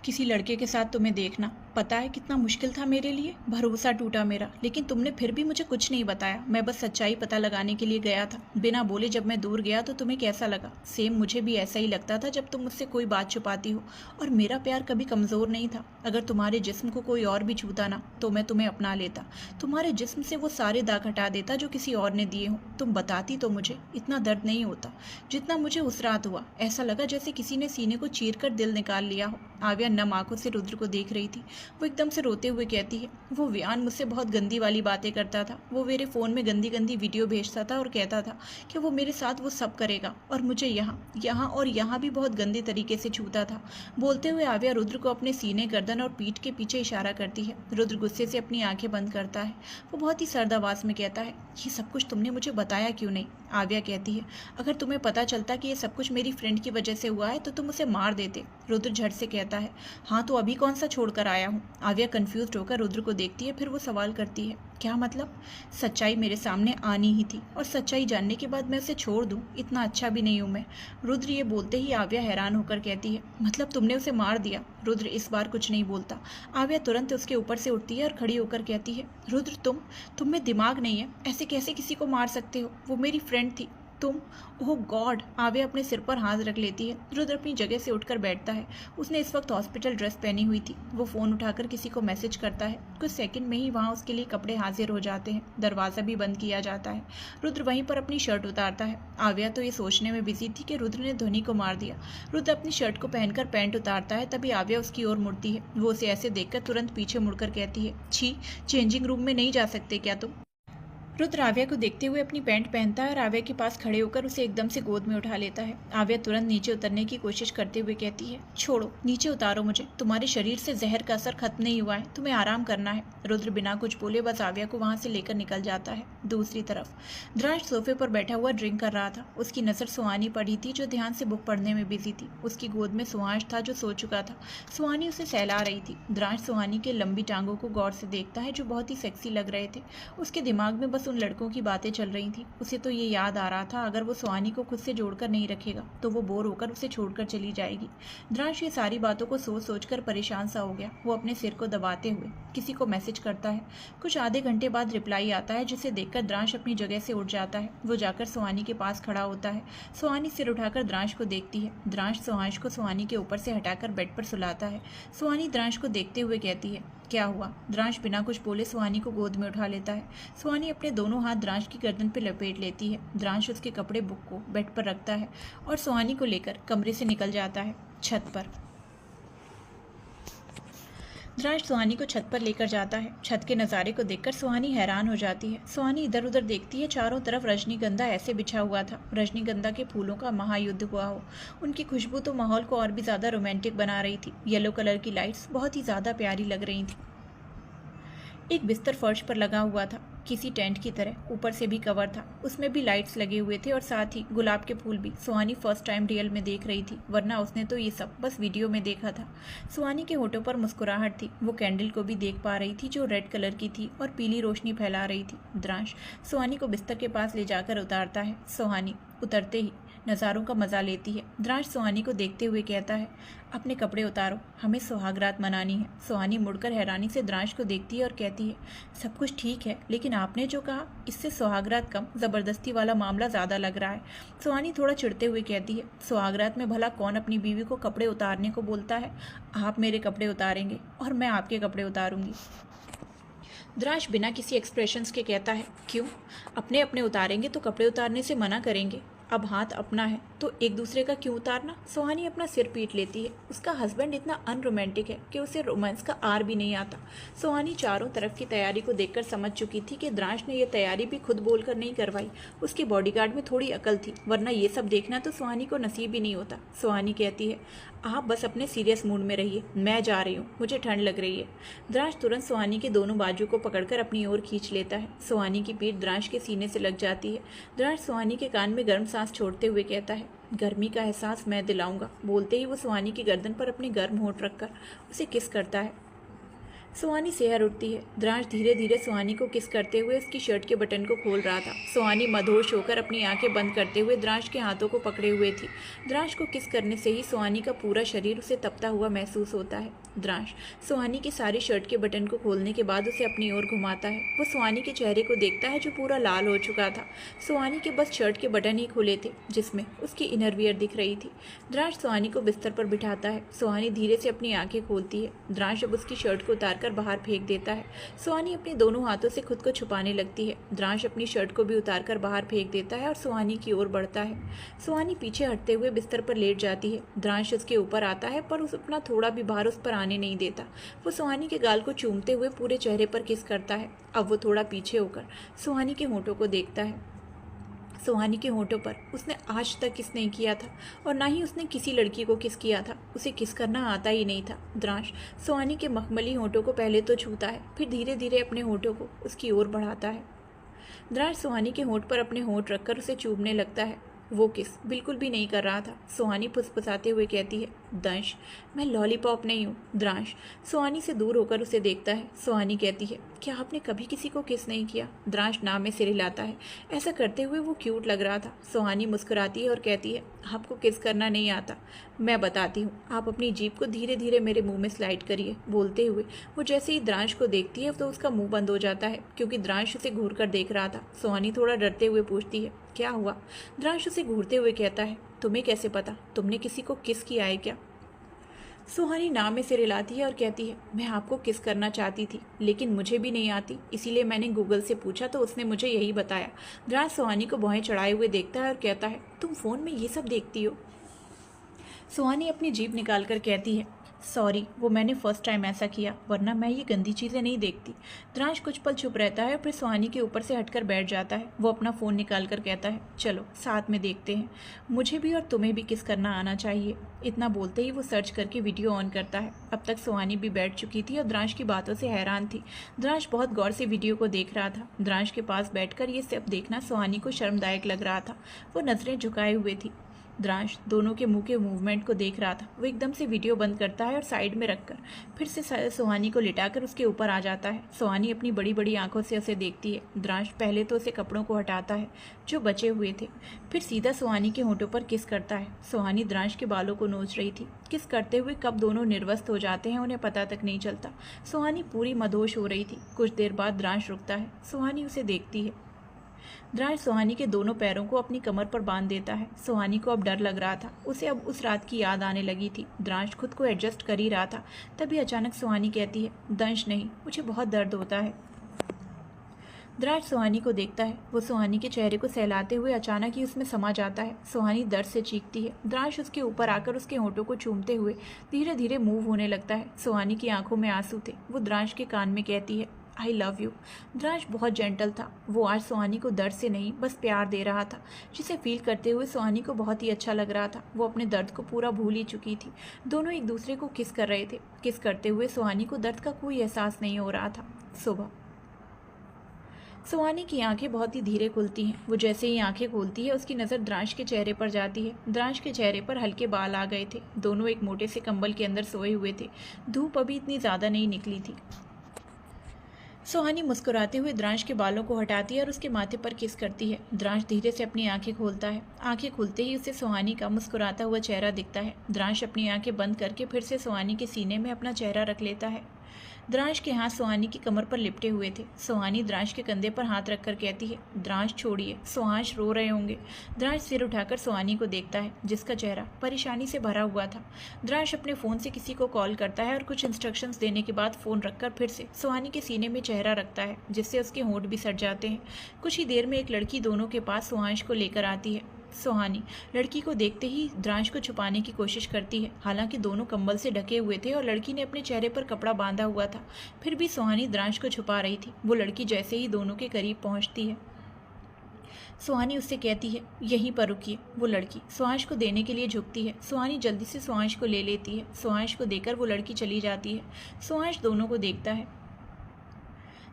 किसी लड़के के साथ तुम्हें देखना, पता है कितना मुश्किल था मेरे लिए। भरोसा टूटा मेरा, लेकिन तुमने फिर भी मुझे कुछ नहीं बताया। मैं बस सच्चाई पता लगाने के लिए गया था, बिना बोले। जब मैं दूर गया तो तुम्हें कैसा लगा? सेम मुझे भी ऐसा ही लगता था जब तुम मुझसे कोई बात छुपाती हो। और मेरा प्यार कभी कमज़ोर नहीं था। अगर तुम्हारे जिस्म को कोई और भी छूता ना तो मैं तुम्हें अपना लेता। तुम्हारे जिस्म से वो सारे दाग हटा देता जो किसी और ने दिए हों। तुम बताती तो मुझे इतना दर्द नहीं होता जितना मुझे उस रात हुआ। ऐसा लगा जैसे किसी ने सीने को चीर कर दिल निकाल लिया हो। आव्या नम आंखों से रुद्र को देख रही थी। वो एकदम से रोते हुए कहती है, वो वियान मुझसे बहुत गंदी वाली बातें करता था। वो मेरे फ़ोन में गंदी गंदी वीडियो भेजता था और कहता था कि वो मेरे साथ वो सब करेगा और मुझे यहाँ और यहाँ भी बहुत गंदे तरीके से छूता था। बोलते हुए आव्या रुद्र को अपने सीने, गर्दन और पीठ के पीछे इशारा करती है। रुद्र गुस्से से अपनी आंखें बंद करता है। वो बहुत ही सर्द आवाज़ में कहता है, ये सब कुछ तुमने मुझे बताया क्यों नहीं? आव्या कहती है, अगर तुम्हें पता चलता कि ये सब कुछ मेरी फ्रेंड की वजह से हुआ है तो तुम उसे मार देते। रुद्र झट से कहता है, हाँ तो अभी कौन सा छोड़कर आया हूँ? आव्या कंफ्यूज होकर रुद्र को देखती है, फिर वो सवाल करती है, क्या मतलब? सच्चाई मेरे सामने आनी ही थी और सच्चाई जानने के बाद मैं उसे छोड़ दूँ? इतना अच्छा भी नहीं हूँ मैं। रुद्र ये बोलते ही आव्या हैरान होकर कहती है, मतलब तुमने उसे मार दिया? रुद्र इस बार कुछ नहीं बोलता। आव्या तुरंत उसके ऊपर से उठती है और खड़ी होकर कहती है, रुद्र तुम में दिमाग नहीं है? ऐसे कैसे किसी को मार सकते हो? वो मेरी फ्रेंड थी। तुम, ओह गॉड। आव्या अपने सिर पर हाथ रख लेती है। रुद्र अपनी जगह से उठकर बैठता है। उसने इस वक्त हॉस्पिटल ड्रेस पहनी हुई थी। वो फ़ोन उठाकर किसी को मैसेज करता है। कुछ सेकंड में ही वहाँ उसके लिए कपड़े हाजिर हो जाते हैं। दरवाज़ा भी बंद किया जाता है। रुद्र वहीं पर अपनी शर्ट उतारता है। आव्या तो ये सोचने में बिजी थी कि रुद्र ने ध्वनि को मार दिया। रुद्र अपनी शर्ट को पहनकर पैंट उतारता है, तभी आव्या उसकी ओर मुड़ती है। वो उसे ऐसे देखकर तुरंत पीछे मुड़कर कहती है, छी, चेंजिंग रूम में नहीं जा सकते क्या तुम? रुद्र आव्या को देखते हुए अपनी पैंट पहनता है और आव्या के पास खड़े होकर उसे एकदम से गोद में उठा लेता है। आव्या तुरंत नीचे उतरने की कोशिश करते हुए कहती है, छोड़ो, नीचे उतारो मुझे, तुम्हारे शरीर से जहर का असर खत्म नहीं हुआ है, तुम्हें आराम करना है। रुद्र बिना कुछ बोले बस आव्या को वहां से लेकर निकल जाता है। दूसरी तरफ द्रांश सोफे पर बैठा हुआ ड्रिंक कर रहा था। उसकी नज़र सुहानी पड़ी थी जो ध्यान से बुक पढ़ने में बिजी थी। उसकी गोद में सुहांश था जो सो चुका था। सुहानी उसे सहला रही थी। द्रांश सुहानी के लंबी टांगों को गौर से देखता है जो बहुत ही सेक्सी लग रहे थे। उसके दिमाग में बस उन लड़कों की बातें चल रही थी। उसे तो ये याद आ रहा था अगर वो सुहानी को खुद से जोड़कर नहीं रखेगा तो वो बोर होकर उसे छोड़कर चली जाएगी। द्रांश ये सारी बातों को सोच सोचकर परेशान सा हो गया। वो अपने सिर को दबाते हुए किसी को मैसेज करता है। कुछ आधे घंटे बाद रिप्लाई आता है जिसे देखकर द्रांश अपनी जगह से उठ जाता है। वो जाकर सुहानी के पास खड़ा होता है। सुहानी सिर उठाकर द्रांश को देखती है। द्रांश सुहांश को सुहानी के ऊपर से हटाकर बेड पर सुलाता है। सुहानी द्रांश को देखते हुए कहती है, क्या हुआ? द्रांश बिना कुछ बोले सुहानी को गोद में उठा लेता है। सुहानी अपने दोनों हाथ द्रांश की गर्दन पर लपेट लेती है। द्रांश उसके कपड़े बुक को बेड पर रखता है और सुहानी को लेकर कमरे से निकल जाता है। छत पर द्रांश सुहानी को छत पर लेकर जाता है। छत के नज़ारे को देखकर सुहानी हैरान हो जाती है। सुहानी इधर उधर देखती है। चारों तरफ रजनीगंधा ऐसे बिछा हुआ था, रजनीगंधा के फूलों का महायुद्ध हुआ हो। उनकी खुशबू तो माहौल को और भी ज़्यादा रोमांटिक बना रही थी। येलो कलर की लाइट्स बहुत ही ज़्यादा प्यारी लग रही थी। एक बिस्तर फर्श पर लगा हुआ था, किसी टेंट की तरह, ऊपर से भी कवर था। उसमें भी लाइट्स लगे हुए थे और साथ ही गुलाब के फूल भी। सुहानी फर्स्ट टाइम रियल में देख रही थी, वरना उसने तो ये सब बस वीडियो में देखा था। सुहानी के होठों पर मुस्कुराहट थी। वो कैंडल को भी देख पा रही थी जो रेड कलर की थी और पीली रोशनी फैला रही थी। द्रांश सुहानी को बिस्तर के पास ले जाकर उतारता है। सुहानी उतरते ही नज़ारों का मज़ा लेती है। द्रांश सुहानी को देखते हुए कहता है, अपने कपड़े उतारो, हमें सुहागरात मनानी है। सुहानी मुड़कर हैरानी से द्रांश को देखती है और कहती है, सब कुछ ठीक है, लेकिन आपने जो कहा इससे सुहागरात कम, ज़बरदस्ती वाला मामला ज़्यादा लग रहा है। सुहानी थोड़ा चिढ़ते हुए कहती है, सुहागरात में भला कौन अपनी बीवी को कपड़े उतारने को बोलता है? आप मेरे कपड़े उतारेंगे और मैं आपके कपड़े उतारूंगी। द्रांश बिना किसी एक्सप्रेशंस के कहता है, क्यों? अपने अपने उतारेंगे तो कपड़े उतारने से मना करेंगे? अब हाथ अपना है तो एक दूसरे का क्यों उतारना? सुहानी अपना सिर पीट लेती है। उसका हस्बैंड इतना अनरोमांटिक है कि उसे रोमांस का आर भी नहीं आता। सुहानी चारों तरफ की तैयारी को देखकर समझ चुकी थी कि द्रांश ने यह तैयारी भी खुद बोलकर नहीं करवाई। उसके बॉडीगार्ड में थोड़ी अकल थी, वरना ये सब देखना तो सुहानी को नसीब ही नहीं होता। सुहानी कहती है, आप बस अपने सीरियस मूड में रहिए, मैं जा रही हूँ, मुझे ठंड लग रही है। द्रांश तुरंत सुहानी के दोनों बाजू को पकड़कर अपनी ओर खींच लेता है। सुहानी की पीठ द्रांश के सीने से लग जाती है। द्रांश सुहानी के कान में गर्म सांस छोड़ते हुए कहता है, गर्मी का एहसास मैं दिलाऊंगा। बोलते ही वो सुहानी की गर्दन पर अपने गर्म होंठ रखकर उसे किस करता है। सुहानी सेहर उठती है। द्रांश धीरे धीरे सुहानी को किस करते हुए उसकी शर्ट के बटन को खोल रहा था। सुहानी मदहोश होकर अपनी आंखें बंद करते हुए द्रांश के हाथों को पकड़े हुए थी। द्रांश को किस करने से ही सुहानी का पूरा शरीर उसे तपता हुआ महसूस होता है। द्रांश सुहानी की सारी शर्ट के बटन को खोलने के बाद उसे अपनी ओर घुमाता है। वो सुहानी के चेहरे को देखता है जो पूरा लाल हो चुका था। सुहानी के बस शर्ट के बटन ही खुले थे जिसमें उसकी इनरवियर दिख रही थी। द्रांश सुहानी को बिस्तर पर बिठाता है। सुहानी धीरे से अपनी आंखें खोलती है। द्रांश अब उसकी शर्ट को उतार बाहर फेंक देता है। सुहानी अपने दोनों हाथों से खुद को छुपाने लगती है। द्रांश अपनी शर्ट को भी उतारकर बाहर फेंक देता है और सुहानी की ओर बढ़ता है। सुहानी पीछे हटते हुए बिस्तर पर लेट जाती है। द्रांश उसके ऊपर आता है पर उस अपना थोड़ा भी भार उस पर आने नहीं देता। वो सुहानी के गाल को चूमते हुए पूरे चेहरे पर किस करता है। अब वो थोड़ा पीछे होकर सुहानी के होठों को देखता है। सुहानी के होठों पर उसने आज तक किस नहीं किया था और ना ही उसने किसी लड़की को किस किया था। उसे किस करना आता ही नहीं था। द्रांश सुहानी के मखमली होठों को पहले तो छूता है, फिर धीरे धीरे अपने होठों को उसकी ओर बढ़ाता है। द्रांश सुहानी के होठ पर अपने होठ रखकर उसे चूमने लगता है। वो किस बिल्कुल भी नहीं कर रहा था। सुहानी फुसफुसाते हुए कहती है, दंश मैं लॉलीपॉप नहीं हूँ। द्रांश सुहानी से दूर होकर उसे देखता है। सुहानी कहती है, क्या आपने कभी किसी को किस नहीं किया? द्रांश नाम में सिर हिलाता है। ऐसा करते हुए वो क्यूट लग रहा था। सुहानी मुस्कुराती है और कहती है, आपको किस करना नहीं आता, मैं बताती हूँ। आप अपनी जीभ को धीरे धीरे मेरे मुंह में स्लाइड करिए। बोलते हुए वो जैसे ही द्रांश को देखती है तो उसका मुंह बंद हो जाता है क्योंकि द्रांश उसे घूर कर देख रहा था। सुहानी थोड़ा डरते हुए पूछती है, क्या हुआ? द्रांश उसे घूरते हुए कहता है, तुम्हें कैसे पता? तुमने किसी को किस किया है क्या? सुहानी नाम में सिर हिलाती है और कहती है, मैं आपको किस करना चाहती थी लेकिन मुझे भी नहीं आती, इसीलिए मैंने गूगल से पूछा तो उसने मुझे यही बताया। द्रांश सुहानी को भौहें चढ़ाए हुए देखता है और कहता है, तुम फ़ोन में ये सब देखती हो? सुहानी अपनी जीभ निकालकर कहती है, सॉरी, वो मैंने फर्स्ट टाइम ऐसा किया, वरना मैं ये गंदी चीज़ें नहीं देखती। द्रांश कुछ पल चुप रहता है और फिर सुहानी के ऊपर से हटकर बैठ जाता है। वो अपना फ़ोन निकाल कर कहता है, चलो साथ में देखते हैं, मुझे भी और तुम्हें भी किस करना आना चाहिए। इतना बोलते ही वो सर्च करके वीडियो ऑन करता है। अब तक सुहानी भी बैठ चुकी थी और द्रांश की बातों से हैरान थी। द्रांश बहुत गौर से वीडियो को देख रहा था। द्रांश के पास बैठकर ये सब देखना सुहानी को शर्मदायक लग रहा था। वो नज़रें झुकाए हुए थी। द्रांश दोनों के मुंह के मूवमेंट को देख रहा था। वो एकदम से वीडियो बंद करता है और साइड में रखकर फिर से सुहानी को लिटाकर उसके ऊपर आ जाता है। सुहानी अपनी बड़ी बड़ी आंखों से उसे देखती है। द्रांश पहले तो उसे कपड़ों को हटाता है जो बचे हुए थे, फिर सीधा सुहानी के होंठों पर किस करता है। सुहानी द्रांश के बालों को नोच रही थी। किस करते हुए कब दोनों निर्वस्त हो जाते हैं उन्हें पता तक नहीं चलता। सुहानी पूरी मदहोश हो रही थी। कुछ देर बाद द्रांश रुकता है। सुहानी उसे देखती है। द्रांश सुहानी के दोनों पैरों को अपनी कमर पर बांध देता है। सुहानी को अब डर लग रहा था। उसे अब उस रात की याद आने लगी थी। द्रांश खुद को एडजस्ट कर ही रहा था, तभी अचानक सुहानी कहती है, दंश नहीं, मुझे बहुत दर्द होता है। द्रांश सुहानी को देखता है। वो सुहानी के चेहरे को सहलाते हुए अचानक ही उसमें समा जाता है। सुहानी दर्द से चीखती है। द्रांश उसके ऊपर आकर उसके होंठों को चूमते हुए धीरे धीरे मूव होने लगता है। सुहानी की आंखों में आंसू थे। वो द्रांश के कान में कहती है, आई लव यू। द्रांश बहुत जेंटल था। वो आज सुहानी को दर्द से नहीं बस प्यार दे रहा था, जिसे फील करते हुए सुहानी को बहुत ही अच्छा लग रहा था। वो अपने दर्द को पूरा भूल ही चुकी थी। दोनों एक दूसरे को किस कर रहे थे। किस करते हुए सुहानी को दर्द का कोई एहसास नहीं हो रहा था। सुबह सुहानी की आंखें बहुत ही धीरे खुलती हैं। वो जैसे ही आंखें खोलती है उसकी नज़र द्रांश के चेहरे पर जाती है। द्रांश के चेहरे पर हल्के बाल आ गए थे। दोनों एक मोटे से कंबल के अंदर सोए हुए थे। धूप अभी इतनी ज़्यादा नहीं निकली थी। सुहानी मुस्कुराते हुए द्रांश के बालों को हटाती है और उसके माथे पर किस करती है। द्रांश धीरे से अपनी आंखें खोलता है। आंखें खुलते ही उसे सुहानी का मुस्कुराता हुआ चेहरा दिखता है। द्रांश अपनी आंखें बंद करके फिर से सुहानी के सीने में अपना चेहरा रख लेता है। द्रांश के हाथ सुहानी की कमर पर लिपटे हुए थे। सुहानी द्रांश के कंधे पर हाथ रखकर कहती है, द्रांश छोड़िए, सुहांश रो रहे होंगे। द्रांश सिर उठाकर सुहानी को देखता है, जिसका चेहरा परेशानी से भरा हुआ था। द्रांश अपने फ़ोन से किसी को कॉल करता है और कुछ इंस्ट्रक्शंस देने के बाद फ़ोन रखकर फिर से सुहानी के सीने में चेहरा रखता है, जिससे उसके होंठ भी सट जाते हैं। कुछ ही देर में एक लड़की दोनों के पास सुहांश को लेकर आती है। सुहानी लड़की को देखते ही द्रांश को छुपाने की कोशिश करती है। हालांकि दोनों कंबल से ढके हुए थे और लड़की ने अपने चेहरे पर कपड़ा बांधा हुआ था, फिर भी सुहानी द्रांश को छुपा रही थी। वो लड़की जैसे ही दोनों के करीब पहुंचती है, सुहानी उससे कहती है, यहीं पर रुकिए। वो लड़की सुहांश को देने के लिए झुकती है। सुहानी जल्दी से सुहांश को ले लेती है। सुहांश को देकर वो लड़की चली जाती है। सुहांश दोनों को देखता है।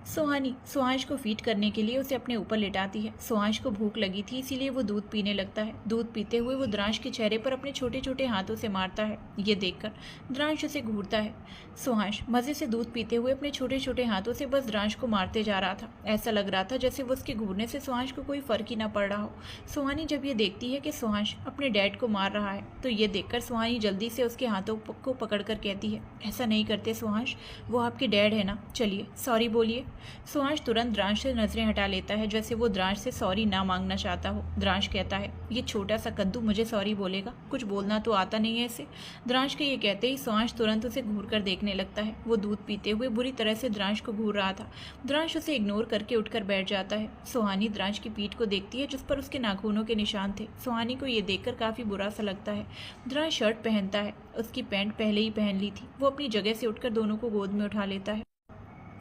सुहानी सुहांश को फीड करने के लिए उसे अपने ऊपर लिटाती है। सुहांश को भूख लगी थी, इसीलिए वो दूध पीने लगता है। दूध पीते हुए वो द्रांश के चेहरे पर अपने छोटे छोटे हाथों से मारता है। ये देखकर द्रांश उसे घूरता है। सुहांश मज़े से दूध पीते हुए अपने छोटे छोटे हाथों से बस द्रांश को मारते जा रहा था। ऐसा लग रहा था जैसे वो उसके घूरने से सुहांश को कोई फर्क ही ना पड़ रहा हो। सुहानी जब ये देखती है कि सुहांश अपने डैड को मार रहा है, तो ये देखकर सुहानी जल्दी से उसके हाथों को पकड़कर कहती है, ऐसा नहीं करते सुहांश, वो आपके डैड है ना, चलिए सॉरी बोलिए। सुहांश तुरंत द्रांश से नजरें हटा लेता है, जैसे वो द्रांश से सॉरी ना मांगना चाहता हो। द्रांश कहता है, ये छोटा सा कद्दू मुझे सॉरी बोलेगा, कुछ बोलना तो आता नहीं है इसे। द्रांश के ये कहते ही सुहांश तुरंत उसे घूर कर देखने लगता है। वो दूध पीते हुए बुरी तरह से द्रांश को घूर रहा था। द्रांश उसे इग्नोर करके उठकर बैठ जाता है। सुहानी द्रांश की पीठ को देखती है, जिस पर उसके नाखूनों के निशान थे। सुहानी को ये देखकर काफी बुरा सा लगता है। द्रांश शर्ट पहनता है, उसकी पैंट पहले ही पहन ली थी। वो अपनी जगह से उठकर दोनों को गोद में उठा लेता है।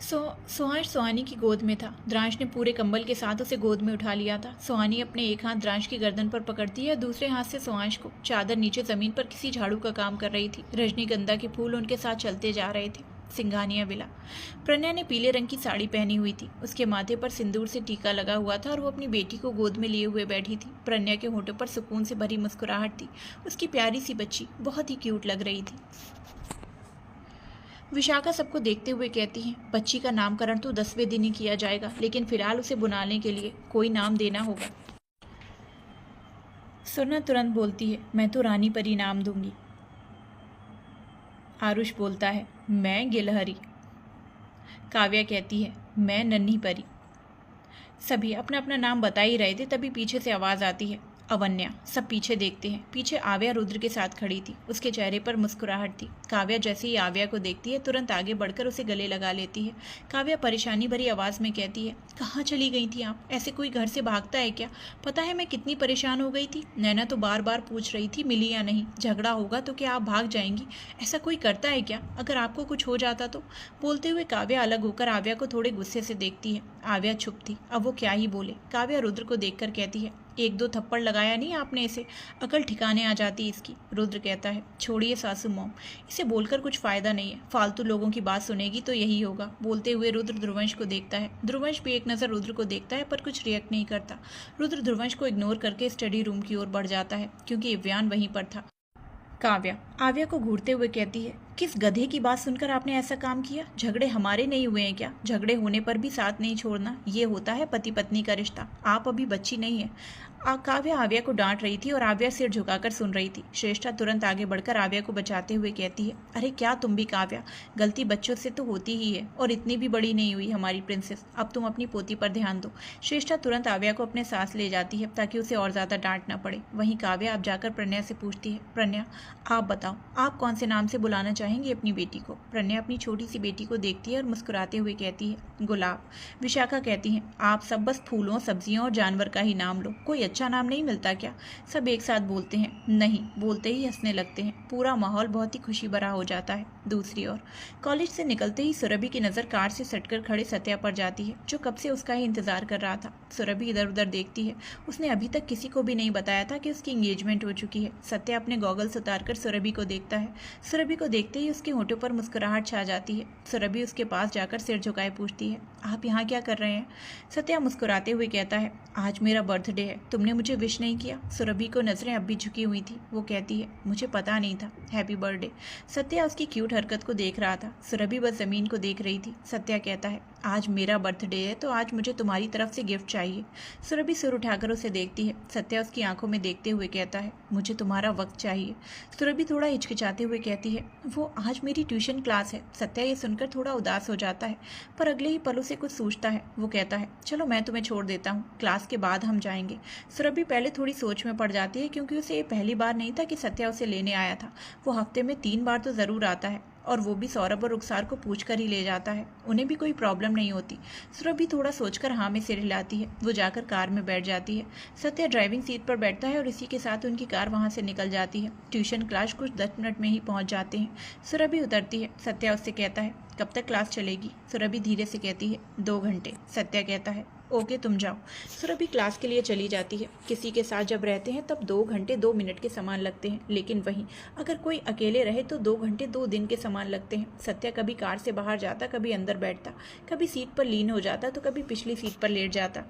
सुहांश सुहानी की गोद में था। द्रांश ने पूरे कंबल के साथ उसे गोद में उठा लिया था। सुहानी अपने एक हाथ द्रांश की गर्दन पर पकड़ती है, दूसरे हाथ से सुहांश को। चादर नीचे जमीन पर किसी झाड़ू का काम कर रही थी। रजनीगंधा के फूल उनके साथ चलते जा रहे थे। सिंघानिया विला। प्रज्ञा ने पीले रंग की साड़ी पहनी हुई थी। उसके माथे पर सिंदूर से टीका लगा हुआ था और वो अपनी बेटी को गोद में लिए हुए बैठी थी। प्रज्ञा के होठों पर सुकून से भरी मुस्कुराहट थी। उसकी प्यारी सी बच्ची बहुत ही क्यूट लग रही थी। विशाखा सबको देखते हुए कहती है, बच्ची का नामकरण तो 10वें दिन ही किया जाएगा, लेकिन फिलहाल उसे बुलाने के लिए कोई नाम देना होगा। सुरना तुरंत बोलती है, मैं तो रानी परी नाम दूंगी। आरुष बोलता है, मैं गिलहरी। काव्या कहती है, मैं नन्ही परी। सभी अपना अपना नाम बता ही रहे थे, तभी पीछे से आवाज़ आती है, अवन्या। सब पीछे देखते हैं। पीछे आव्या रुद्र के साथ खड़ी थी। उसके चेहरे पर मुस्कुराहट थी। काव्या जैसे ही आव्या को देखती है तुरंत आगे बढ़कर उसे गले लगा लेती है। काव्या परेशानी भरी आवाज़ में कहती है, कहाँ चली गई थी आप? ऐसे कोई घर से भागता है क्या? पता है मैं कितनी परेशान हो गई थी। नैना तो बार बार पूछ रही थी मिली या नहीं। झगड़ा होगा तो क्या आप भाग जाएंगी? ऐसा कोई करता है क्या? अगर आपको कुछ हो जाता तो? बोलते हुए काव्या अलग होकर आव्या को थोड़े गुस्से से देखती है। आव्या चुप थी। अब वो क्या ही बोले। काव्या रुद्र को देखकर कहती है, एक दो थप्पड़ लगाया नहीं आपने इसे, अकल ठिकाने आ जाती इसकी। रुद्र कहता है, छोड़िए सासू मॉम, इसे बोलकर कुछ फायदा नहीं है। फालतू लोगों की बात सुनेगी तो यही होगा। बोलते हुए रुद्र ध्रुवंश को देखता है। ध्रुवंश भी एक नज़र रुद्र को देखता है पर कुछ रिएक्ट नहीं करता। रुद्र ध्रुवंश को इग्नोर करके स्टडी रूम की ओर बढ़ जाता है क्योंकि इव्यान वहीं पर था। काव्या आव्या को घूरते हुए कहती है, किस गधे की बात सुनकर आपने ऐसा काम किया? झगड़े हमारे नहीं हुए हैं क्या? झगड़े होने पर भी साथ नहीं छोड़ना, ये होता है पति पत्नी का रिश्ता। आप अभी बच्ची नहीं है। काव्या आव्या को डांट रही थी और आव्या सिर झुकाकर सुन रही थी। श्रेष्ठा तुरंत आगे बढ़कर आव्या को बचाते हुए कहती है, अरे क्या तुम भी काव्या, गलती बच्चों से तो होती ही है और इतनी भी बड़ी नहीं हुई हमारी प्रिंसेस। अब तुम अपनी पोती पर ध्यान दो। श्रेष्ठा तुरंत आव्या को अपने साथ ले जाती है ताकि उसे और ज़्यादा डांट ना पड़े। वहीं काव्या अब जाकर प्रणया से पूछती है, प्रणया आप बताओ, आप कौन से नाम से बुलाना चाहेंगी अपनी बेटी को? प्रणया अपनी छोटी सी बेटी को देखती है और मुस्कुराते हुए कहती है, गुलाब। विशाखा कहती हैं, आप सब बस फूलों सब्जियों और जानवर का ही नाम लो, कोई अच्छा नाम नहीं मिलता क्या? सब एक साथ बोलते हैं। नहीं, बोलते ही हंसने लगते हैं। पूरा माहौल बहुत ही खुशी भरा हो जाता है। दूसरी ओर कॉलेज से निकलते ही सुरभि की नज़र कार से सटकर खड़े सत्या पर जाती है जो कब से उसका ही इंतजार कर रहा था। सुरभि इधर उधर देखती है। उसने अभी तक किसी को भी नहीं बताया था कि उसकी एंगेजमेंट हो चुकी है। सत्या अपने गॉगल्स उतारकर सुरभि को देखता है। सुरभि को देखते ही उसके होठों पर मुस्कुराहट छा जाती है। सुरभि उसके पास जाकर सिर झुकाए पूछती है, आप यहाँ क्या कर रहे हैं? सत्या मुस्कुराते हुए कहता है, आज मेरा बर्थडे है, तुमने मुझे विश नहीं किया। सुरभि को नजरें अब भी झुकी हुई थी। वो कहती है, मुझे पता नहीं था, हैप्पी बर्थडे। सत्या उसकी क्यूट हरकत को देख रहा था। सुरभि बस जमीन को देख रही थी। सत्या कहता है, आज मेरा बर्थडे है तो आज मुझे तुम्हारी तरफ से गिफ्ट चाहिए। सुरभि सिर उठाकर उसे देखती है। सत्या उसकी आंखों में देखते हुए कहता है, मुझे तुम्हारा वक्त चाहिए। सुरभि थोड़ा हिचकिचाते हुए कहती है, वो आज मेरी ट्यूशन क्लास है। सत्या ये सुनकर थोड़ा उदास हो जाता है पर अगले ही पल उसे कुछ सूझता है। वो कहता है, चलो मैं तुम्हें छोड़ देता हूँ, क्लास के बाद हम जाएंगे। सुरभि पहले थोड़ी सोच में पड़ जाती है क्योंकि उसे ये पहली बार नहीं था कि सत्या उसे लेने आया था। वो हफ्ते में 3 बार तो ज़रूर आता है और वो भी सौरभ और रुखसार को पूछकर ही ले जाता है। उन्हें भी कोई प्रॉब्लम नहीं होती। सुरभि थोड़ा सोचकर हाँ में सिर हिलाती है। वो जाकर कार में बैठ जाती है। सत्या ड्राइविंग सीट पर बैठता है और इसी के साथ उनकी कार वहाँ से निकल जाती है। ट्यूशन क्लास कुछ 10 मिनट में ही पहुँच जाते हैं। सुरभि उतरती है। सत्या उससे कहता है, कब तक क्लास चलेगी? सुरभि धीरे से कहती है, 2 घंटे। सत्या कहता है, ओके तुम जाओ। सुरभि क्लास के लिए चली जाती है। किसी के साथ जब रहते हैं तब 2 घंटे 2 मिनट के समान लगते हैं, लेकिन वहीं अगर कोई अकेले रहे तो 2 घंटे 2 दिन के समान लगते हैं। सत्या कभी कार से बाहर जाता, कभी अंदर बैठता, कभी सीट पर लीन हो जाता तो कभी पिछली सीट पर लेट जाता,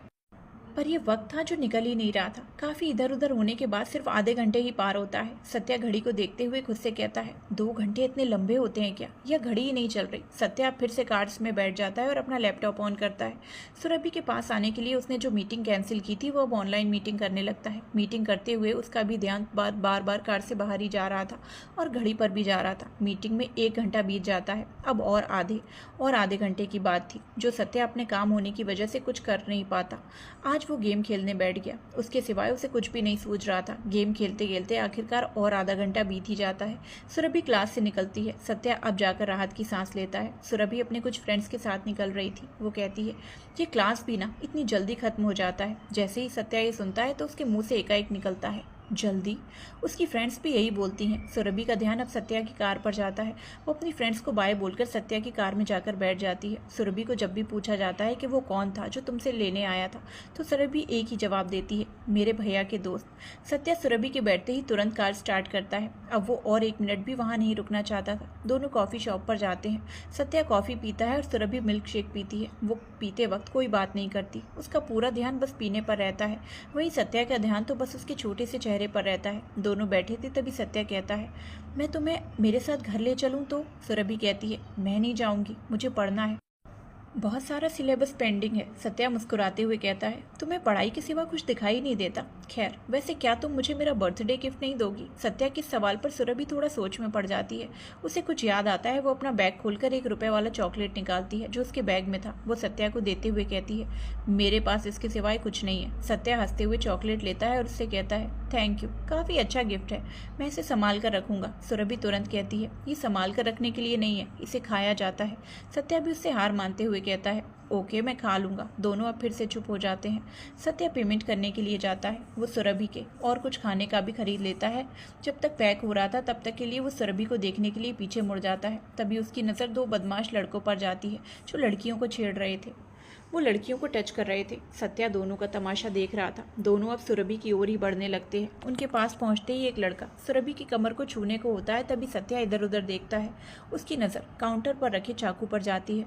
पर यह वक्त था जो निकल ही नहीं रहा था। काफ़ी इधर उधर होने के बाद सिर्फ आधे घंटे ही पार होता है। सत्या घड़ी को देखते हुए खुद से कहता है, 2 घंटे इतने लंबे होते हैं क्या? यह घड़ी ही नहीं चल रही। सत्या फिर से कार्ड्स में बैठ जाता है और अपना लैपटॉप ऑन करता है। सुरभि के पास आने के लिए उसने जो मीटिंग कैंसिल की थी वो अब ऑनलाइन मीटिंग करने लगता है। मीटिंग करते हुए उसका भी ध्यान बार बार कार से बाहर ही जा रहा था और घड़ी पर भी जा रहा था। मीटिंग में 1 घंटा बीत जाता है। अब और आधे घंटे की बात थी जो सत्या अपने काम होने की वजह से कुछ कर नहीं पाता। आज वो गेम खेलने बैठ गया। उसके सिवाय उसे कुछ भी नहीं सूझ रहा था। गेम खेलते खेलते आखिरकार और आधा घंटा बीत ही जाता है। सुरभि क्लास से निकलती है। सत्या अब जाकर राहत की सांस लेता है। सुरभि अपने कुछ फ्रेंड्स के साथ निकल रही थी। वो कहती है, ये क्लास भी ना इतनी जल्दी खत्म हो जाता है। जैसे ही सत्या ये सुनता है तो उसके मुंह से एकाएक निकलता है, जल्दी। उसकी फ्रेंड्स भी यही बोलती हैं। सुरभि का ध्यान अब सत्या की कार पर जाता है। वो अपनी फ्रेंड्स को बाय बोलकर सत्या की कार में जाकर बैठ जाती है। सुरभि को जब भी पूछा जाता है कि वो कौन था जो तुमसे लेने आया था, तो सुरभि एक ही जवाब देती है, मेरे भैया के दोस्त। सत्या सुरभि के बैठते ही तुरंत कार स्टार्ट करता है। अब वो और 1 मिनट भी वहाँ नहीं रुकना चाहता था। दोनों कॉफ़ी शॉप पर जाते हैं। सत्या कॉफ़ी पीता है और सुरभि मिल्क शेक पीती है। वो पीते वक्त कोई बात नहीं करती। उसका पूरा ध्यान बस पीने पर रहता है। वहीं सत्या का ध्यान तो बस उसके छोटे से चेहरे पर रहता है। दोनों बैठे थे तभी सत्या कहता है, मैं तुम्हें मेरे साथ घर ले चलूं तो? सुरभि कहती है, मैं नहीं जाऊंगी, मुझे पढ़ना है। बहुत सारा सिलेबस पेंडिंग है, सत्या मुस्कुराते हुए कहता है। तुम्हें पढ़ाई के सिवा कुछ दिखाई नहीं देता। खैर, वैसे क्या तुम मुझे मेरा बर्थडे गिफ्ट नहीं दोगी? सत्या के सवाल पर सुरभि थोड़ा सोच में पड़ जाती है। उसे कुछ याद आता है। वो अपना बैग खोलकर ₹1 वाला चॉकलेट निकालती है जो उसके बैग में था। वो सत्या को देते हुए कहती है, मेरे पास इसके सिवाय कुछ नहीं है। सत्या हंसते हुए चॉकलेट लेता है और उससे कहता है, थैंक यू, काफ़ी अच्छा गिफ्ट है, मैं इसे संभाल कर रखूंगा। सुरभि तुरंत कहती है, ये संभाल कर रखने के लिए नहीं है, इसे खाया जाता है। सत्या भी उससे हार मानते हुए कहता है, ओके, मैं खा लूँगा। दोनों अब फिर से चुप हो जाते हैं। सत्या पेमेंट करने के लिए जाता है। वो सुरभि के और कुछ खाने का भी खरीद लेता है। जब तक पैक हो रहा था तब तक के लिए वो सुरभि को देखने के लिए पीछे मुड़ जाता है। तभी उसकी नज़र 2 बदमाश लड़कों पर जाती है जो लड़कियों को छेड़ रहे थे। वो लड़कियों को टच कर रहे थे। सत्या दोनों का तमाशा देख रहा था। दोनों अब सुरभि की ओर ही बढ़ने लगते हैं। उनके पास पहुंचते ही एक लड़का सुरभि की कमर को छूने को होता है। तभी सत्या इधर उधर देखता है। उसकी नज़र काउंटर पर रखे चाकू पर जाती है।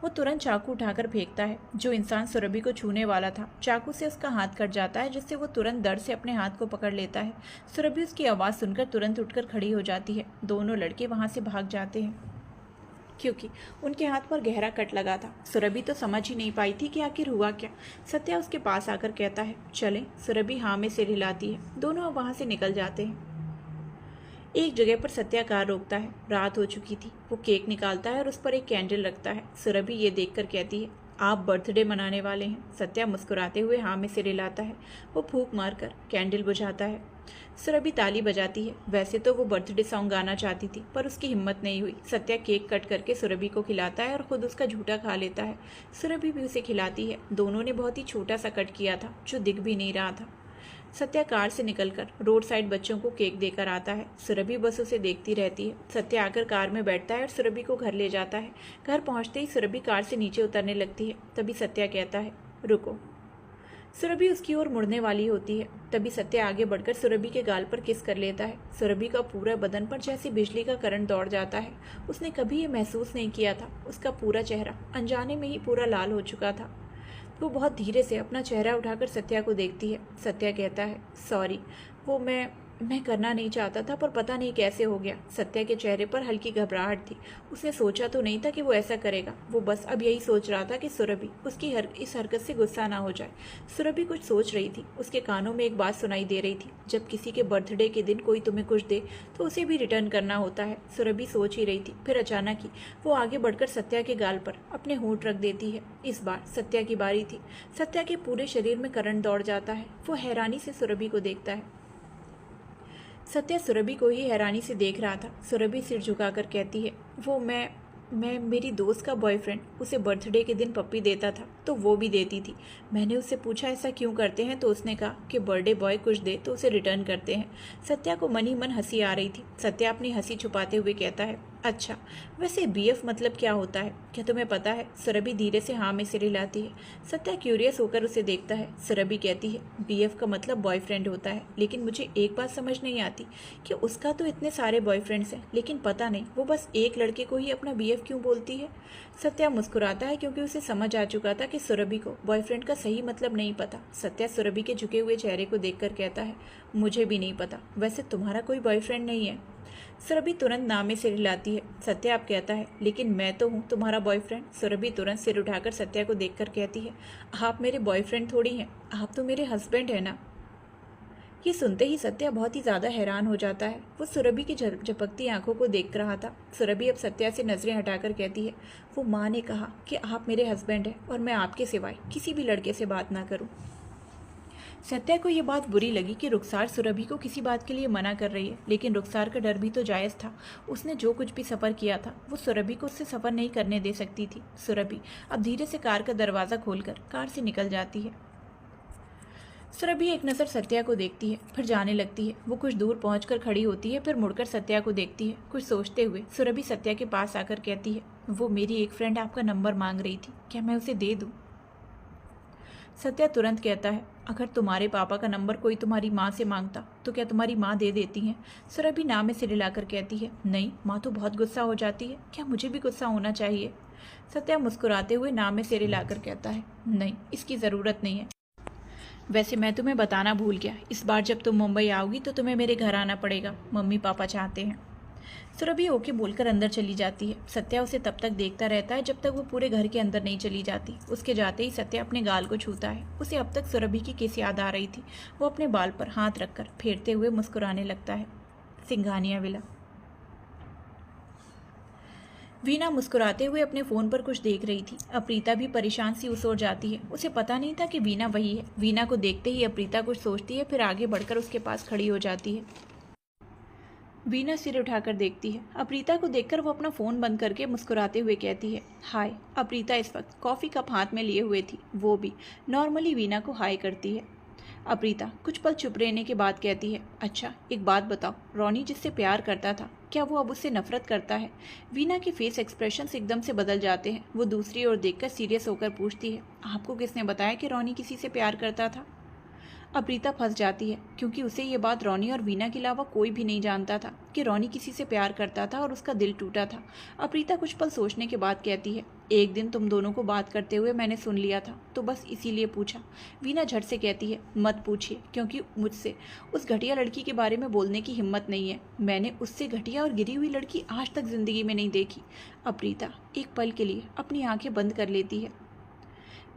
वो तुरंत चाकू उठाकर फेंकता है। जो इंसान सुरभि को छूने वाला था, चाकू से उसका हाथ कट जाता है, जिससे वो तुरंत दर्द से अपने हाथ को पकड़ लेता है। सुरभि उसकी आवाज़ सुनकर तुरंत उठकर खड़ी हो जाती है। दोनों लड़के वहाँ से भाग जाते हैं क्योंकि उनके हाथ पर गहरा कट लगा था। सुरभि तो समझ ही नहीं पाई थी कि आखिर हुआ क्या। सत्या उसके पास आकर कहता है, चलें। सुरभि हाँ में सिर हिलाती है। दोनों अब वहाँ से निकल जाते हैं। एक जगह पर सत्या कार रोकता है। रात हो चुकी थी। वो केक निकालता है और उस पर एक कैंडल रखता है। सुरभि ये देखकर कहती है, आप बर्थडे मनाने वाले हैं? सत्या मुस्कुराते हुए हाँ में सिर हिलाता है। वो फूंक मारकर कैंडल बुझाता है। सुरभि ताली बजाती है। वैसे तो वो बर्थडे सॉन्ग गाना चाहती थी, पर उसकी हिम्मत नहीं हुई। सत्या केक कट करके सुरभि को खिलाता है और खुद उसका झूठा खा लेता है। सुरभि भी उसे खिलाती है। दोनों ने बहुत ही छोटा सा कट किया था जो दिख भी नहीं रहा था। सत्या कार से निकलकर रोड साइड बच्चों को केक देकर आता है। सुरभि बस उसे देखती रहती है। सत्या आकर कार में बैठता है और सुरभि को घर ले जाता है। घर पहुंचते ही सुरभि कार से नीचे उतरने लगती है। तभी सत्या कहता है, रुको। सुरभि उसकी ओर मुड़ने वाली होती है। तभी सत्या आगे बढ़कर सुरभि के गाल पर किस कर लेता है। सुरभि का पूरा बदन पर जैसे बिजली का करंट दौड़ जाता है। उसने कभी ये महसूस नहीं किया था। उसका पूरा चेहरा अनजाने में ही पूरा लाल हो चुका था। वो बहुत धीरे से अपना चेहरा उठाकर सत्या को देखती है। सत्या कहता है, सॉरी, वो मैं करना नहीं चाहता था, पर पता नहीं कैसे हो गया। सत्या के चेहरे पर हल्की घबराहट थी। उसने सोचा तो नहीं था कि वो ऐसा करेगा। वो बस अब यही सोच रहा था कि सुरभि उसकी इस हरकत से गुस्सा ना हो जाए। सुरभि कुछ सोच रही थी। उसके कानों में एक बात सुनाई दे रही थी, जब किसी के बर्थडे के दिन कोई तुम्हें कुछ दे तो उसे भी रिटर्न करना होता है। सुरभि सोच ही रही थी, फिर अचानक ही वो आगे बढ़कर सत्या के गाल पर अपने होंठ रख देती है। इस बार सत्या की बारी थी। सत्या के पूरे शरीर में करंट दौड़ जाता है। वो हैरानी से सुरभि को देखता है। सत्या सुरभि को ही हैरानी से देख रहा था। सुरभि सिर झुकाकर कहती है, वो मैं मेरी दोस्त का बॉयफ्रेंड उसे बर्थडे के दिन पप्पी देता था तो वो भी देती थी। मैंने उससे पूछा ऐसा क्यों करते हैं, तो उसने कहा कि बर्थडे बॉय कुछ दे तो उसे रिटर्न करते हैं। सत्या को मन ही मन हंसी आ रही थी। सत्या अपनी हंसी छुपाते हुए कहता है, अच्छा, वैसे बीएफ मतलब क्या होता है, क्या तुम्हें पता है? सुरभि धीरे से हाँ में सिर हिलाती है। सत्या क्यूरियस होकर उसे देखता है। सुरभि कहती है, बीएफ का मतलब बॉयफ्रेंड होता है, लेकिन मुझे एक बात समझ नहीं आती कि उसका तो इतने सारे बॉयफ्रेंड्स हैं, लेकिन पता नहीं वो बस एक लड़के को ही अपना बीएफ क्यों बोलती है। सत्या मुस्कुराता है क्योंकि उसे समझ आ चुका था कि सुरभि को बॉयफ्रेंड का सही मतलब नहीं पता। सत्या सुरभि के झुके हुए चेहरे को देखकर कहता है, मुझे भी नहीं पता। वैसे तुम्हारा कोई बॉयफ्रेंड नहीं है? सुरभि तुरंत ना में सिर हिलाती है। सत्या अब कहता है, लेकिन मैं तो हूँ तुम्हारा बॉयफ्रेंड। सुरभि तुरंत सिर उठाकर सत्या को देखकर कहती है, आप मेरे बॉयफ्रेंड थोड़ी हैं, आप तो मेरे हस्बैंड हैं ना। ये सुनते ही सत्या बहुत ही ज़्यादा हैरान हो जाता है। वो सुरभि की झपकती आंखों को देख रहा था। सुरभि अब सत्या से नजरें हटाकर कहती है, वो माँ ने कहा कि आप मेरे हस्बैंड हैं और मैं आपके सिवाय किसी भी लड़के से बात ना करूं। सत्या को ये बात बुरी लगी कि रुखसार सुरभि को किसी बात के लिए मना कर रही है, लेकिन रुखसार का डर भी तो जायज़ था। उसने जो कुछ भी सफ़र किया था वो सुरभि को उससे सफ़र नहीं करने दे सकती थी। सुरभि अब धीरे से कार का दरवाज़ा खोलकर कार से निकल जाती है। सुरभि एक नज़र सत्या को देखती है, फिर जाने लगती है। वो कुछ दूर पहुंचकर खड़ी होती है, फिर मुड़कर सत्या को देखती है। कुछ सोचते हुए सुरभि सत्या के पास आकर कहती है, वो मेरी एक फ्रेंड आपका नंबर मांग रही थी, क्या मैं उसे दे दूं? सत्या तुरंत कहता है, अगर तुम्हारे पापा का नंबर कोई तुम्हारी माँ से मांगता तो क्या तुम्हारी माँ दे देती हैं? सुरभि ना में सिर हिलाकर कहती है, नहीं, माँ तो बहुत गुस्सा हो जाती है, क्या मुझे भी गुस्सा होना चाहिए? सत्या मुस्कुराते हुए ना में सिर हिलाकर कहता है, नहीं, इसकी ज़रूरत नहीं है। वैसे मैं तुम्हें बताना भूल गया, इस बार जब तुम मुंबई आओगी तो तुम्हें मेरे घर आना पड़ेगा, मम्मी पापा चाहते हैं। सुरभि ओके बोलकर अंदर चली जाती है। सत्या उसे तब तक देखता रहता है जब तक वो पूरे घर के अंदर नहीं चली जाती। उसके जाते ही सत्या अपने गाल को छूता है। उसे अब तक सुरभि की किस याद आ रही थी। वो अपने बाल पर हाथ रखकर फेरते हुए मुस्कुराने लगता है। सिंघानिया विला। वीना मुस्कुराते हुए अपने फ़ोन पर कुछ देख रही थी। अप्रीता भी परेशान सी उस ओर जाती है। उसे पता नहीं था कि वीना वही है। वीना को देखते ही अप्रीता कुछ सोचती है, फिर आगे बढ़कर उसके पास खड़ी हो जाती है। वीना सिर उठाकर देखती है। अप्रीता को देखकर वो अपना फ़ोन बंद करके मुस्कुराते हुए कहती है, हाय। अप्रीता इस वक्त कॉफ़ी कप हाथ में लिए हुए थी। वो भी नॉर्मली वीना को हाय करती है। अप्रीता कुछ पल चुप रहने के बाद कहती है, अच्छा एक बात बताओ, रॉनी जिससे प्यार करता था, क्या वो अब उससे नफरत करता है? वीना के फेस एक्सप्रेशंस एकदम से बदल जाते हैं। वो दूसरी ओर देखकर सीरियस होकर पूछती है, आपको किसने बताया कि रॉनी किसी से प्यार करता था? अप्रीता फंस जाती है, क्योंकि उसे ये बात रॉनी और वीना के अलावा कोई भी नहीं जानता था कि रॉनी किसी से प्यार करता था और उसका दिल टूटा था। अप्रीता कुछ पल सोचने के बाद कहती है, एक दिन तुम दोनों को बात करते हुए मैंने सुन लिया था, तो बस इसीलिए पूछा। वीना झट से कहती है, मत पूछिए, क्योंकि मुझसे उस घटिया लड़की के बारे में बोलने की हिम्मत नहीं है। मैंने उससे घटिया और गिरी हुई लड़की आज तक जिंदगी में नहीं देखी। अप्रीता एक पल के लिए अपनी आंखें बंद कर लेती है।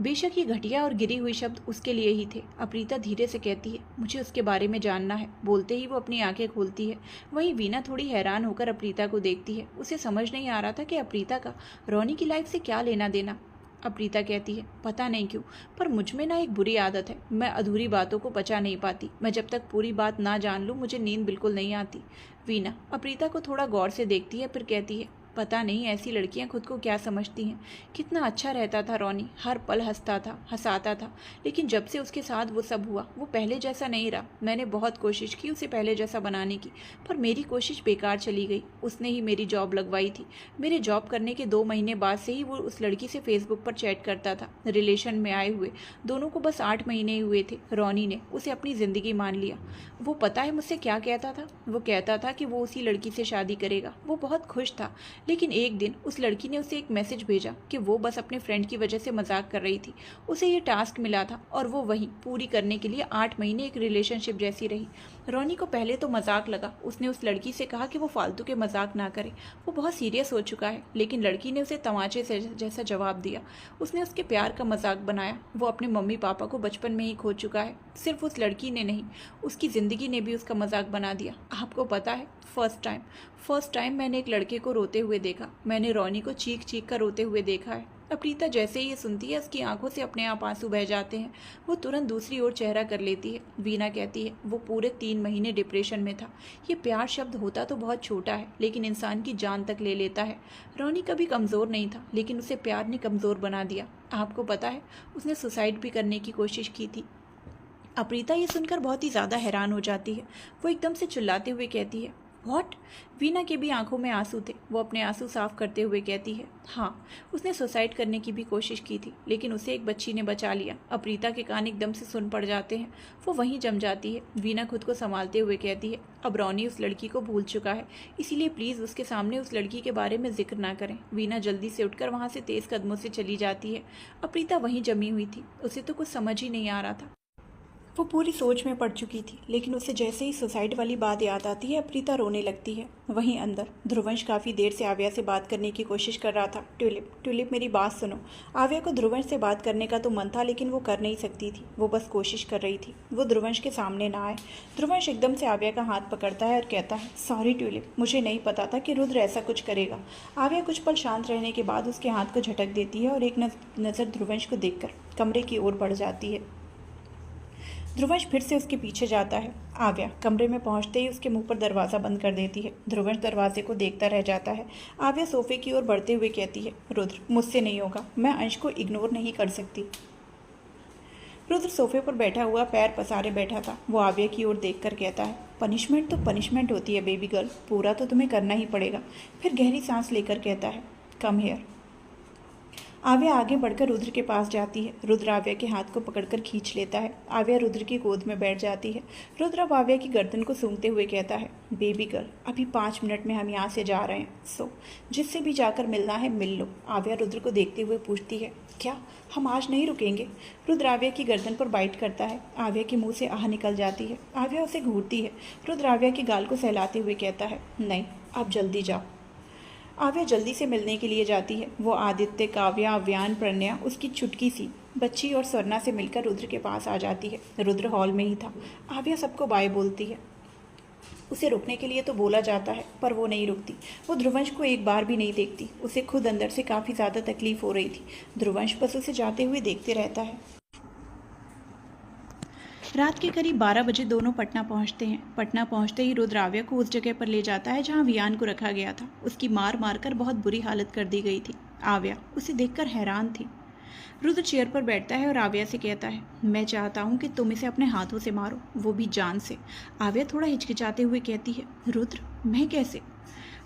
बेशक ये घटिया और गिरी हुई शब्द उसके लिए ही थे। अप्रीता धीरे से कहती है, मुझे उसके बारे में जानना है। बोलते ही वो अपनी आंखें खोलती है। वहीं वीना थोड़ी हैरान होकर अप्रीता को देखती है। उसे समझ नहीं आ रहा था कि अप्रीता का रॉनी की लाइफ से क्या लेना देना। अप्रीता कहती है, पता नहीं क्यों, पर मुझ में ना एक बुरी आदत है, मैं अधूरी बातों को पचा नहीं पाती। मैं जब तक पूरी बात ना जान लूँ मुझे नींद बिल्कुल नहीं आती। वीना अप्रीता को थोड़ा गौर से देखती है, फिर कहती है, पता नहीं ऐसी लड़कियां खुद को क्या समझती हैं। कितना अच्छा रहता था रॉनी, हर पल हंसता था, हंसाता था। लेकिन जब से उसके साथ वो सब हुआ, वो पहले जैसा नहीं रहा। मैंने बहुत कोशिश की उसे पहले जैसा बनाने की, पर मेरी कोशिश बेकार चली गई। उसने ही मेरी जॉब लगवाई थी। मेरे जॉब करने के 2 महीने बाद से ही वो उस लड़की से फेसबुक पर चैट करता था। रिलेशन में आए हुए दोनों को बस 8 महीने ही हुए थे। रॉनी ने उसे अपनी ज़िंदगी मान लिया। वो पता है मुझसे क्या कहता था? वो कहता था कि वो उसी लड़की से शादी करेगा। वो बहुत खुश था। लेकिन एक दिन उस लड़की ने उसे एक मैसेज भेजा कि वो बस अपने फ्रेंड की वजह से मजाक कर रही थी। उसे ये टास्क मिला था और वो वही पूरी करने के लिए 8 महीने एक रिलेशनशिप जैसी रही। रॉनी को पहले तो मजाक लगा। उसने उस लड़की से कहा कि वो फालतू के मजाक ना करे, वो बहुत सीरियस हो चुका है। लेकिन लड़की ने उसे तमाचे से जैसा जवाब दिया। उसने उसके प्यार का मजाक बनाया। वो अपने मम्मी पापा को बचपन में ही खो चुका है। सिर्फ उस लड़की ने नहीं, उसकी ज़िंदगी ने भी उसका मजाक बना दिया। आपको पता है, फर्स्ट टाइम मैंने एक लड़के को रोते हुए देखा। मैंने रॉनी को चीख चीख कर रोते हुए देखा है। अप्रीता जैसे ही ये सुनती है, उसकी आंखों से अपने आप आंसू बह जाते हैं। वो तुरंत दूसरी ओर चेहरा कर लेती है। वीना कहती है, वो पूरे 3 महीने डिप्रेशन में था। ये प्यार शब्द होता तो बहुत छोटा है, लेकिन इंसान की जान तक ले लेता है। रॉनी कभी कमज़ोर नहीं था, लेकिन उसे प्यार ने कमज़ोर बना दिया। आपको पता है, उसने सुसाइड भी करने की कोशिश की थी। अप्रीता ये सुनकर बहुत ही ज़्यादा हैरान हो जाती है। वो एकदम से चिल्लाते हुए कहती है, व्हाट? वीना के भी आंखों में आंसू थे। वो अपने आंसू साफ करते हुए कहती है, हाँ, उसने सुसाइड करने की भी कोशिश की थी, लेकिन उसे एक बच्ची ने बचा लिया। अप्रीता के कान एकदम से सुन पड़ जाते हैं। वो वहीं जम जाती है। वीना खुद को संभालते हुए कहती है, अब रॉनी उस लड़की को भूल चुका है, इसीलिए प्लीज़ उसके सामने उस लड़की के बारे में जिक्र ना करें। वीना जल्दी से उठकर वहाँ से तेज़ कदमों से चली जाती है। अप्रीता वहीं जमी हुई थी। उसे तो कुछ समझ ही नहीं आ रहा था। वो पूरी सोच में पड़ चुकी थी, लेकिन उसे जैसे ही सुसाइड वाली बात याद आती है, अप्रीता रोने लगती है। वहीं अंदर ध्रुवंश काफ़ी देर से आव्या से बात करने की कोशिश कर रहा था। ट्यूलिप मेरी बात सुनो। आव्या को ध्रुवंश से बात करने का तो मन था, लेकिन वो कर नहीं सकती थी। वो बस कोशिश कर रही थी। वो ध्रुवंश के सामने ना आए। ध्रुवंश एकदम से आव्या का हाथ पकड़ता है और कहता है, सॉरी ट्यूलिप, मुझे नहीं पता था कि रुद्र ऐसा कुछ करेगा। आव्या कुछ पल शांत रहने के बाद उसके हाथ को झटक देती है और एक नज़र ध्रुवंश को देखकर कमरे की ओर बढ़ जाती है। ध्रुवंश फिर से उसके पीछे जाता है। आव्या कमरे में पहुंचते ही उसके मुंह पर दरवाज़ा बंद कर देती है। ध्रुवंश दरवाजे को देखता रह जाता है। आव्या सोफे की ओर बढ़ते हुए कहती है, रुद्र, मुझसे नहीं होगा, मैं अंश को इग्नोर नहीं कर सकती। रुद्र सोफे पर बैठा हुआ पैर पसारे बैठा था। वो आव्या की ओर देखकर कहता है, पनिशमेंट तो पनिशमेंट होती है बेबी गर्ल, पूरा तो तुम्हें करना ही पड़ेगा। फिर गहरी सांस लेकर कहता है, कम हियर। आव्या आगे बढ़कर रुद्र के पास जाती है। रुद्र आव्या के हाथ को पकड़कर खींच लेता है। आव्या रुद्र की गोद में बैठ जाती है। रुद्र अब आव्या की गर्दन को सूंघते हुए कहता है, बेबी गर्ल, अभी 5 मिनट में हम यहाँ से जा रहे हैं, सो जिससे भी जाकर मिलना है मिल लो। आव्या रुद्र को देखते हुए पूछती है, क्या हम आज नहीं रुकेंगे? रुद्र आव्या की गर्दन पर बाइट करता है। आव्या के मुंह से आह निकल जाती है। आव्या उसे घूरती है। रुद्र आव्या के गाल को सहलाते हुए कहता है, नहीं, आप जल्दी जाओ। आव्या जल्दी से मिलने के लिए जाती है। वो आदित्य, काव्या, अव्यान, प्रणया, उसकी छुटकी सी बच्ची और स्वर्णा से मिलकर रुद्र के पास आ जाती है। रुद्र हॉल में ही था। आव्या सबको बाय बोलती है। उसे रुकने के लिए तो बोला जाता है पर वो नहीं रुकती। वो ध्रुवंश को एक बार भी नहीं देखती। उसे खुद अंदर से काफ़ी ज़्यादा तकलीफ हो रही थी। ध्रुवंश बस उसे जाते हुए देखते रहता है। रात के करीब 12 बजे दोनों पटना पहुंचते हैं। पटना पहुंचते ही रुद्र आव्या को उस जगह पर ले जाता है जहां वियान को रखा गया था। उसकी मार कर बहुत बुरी हालत कर दी गई थी। आव्या उसे देखकर हैरान थी। रुद्र चेयर पर बैठता है और आव्या से कहता है, मैं चाहता हूँ कि तुम इसे अपने हाथों से मारो, वो भी जान से। आव्या थोड़ा हिचकिचाते हुए कहती है, रुद्र मैं कैसे?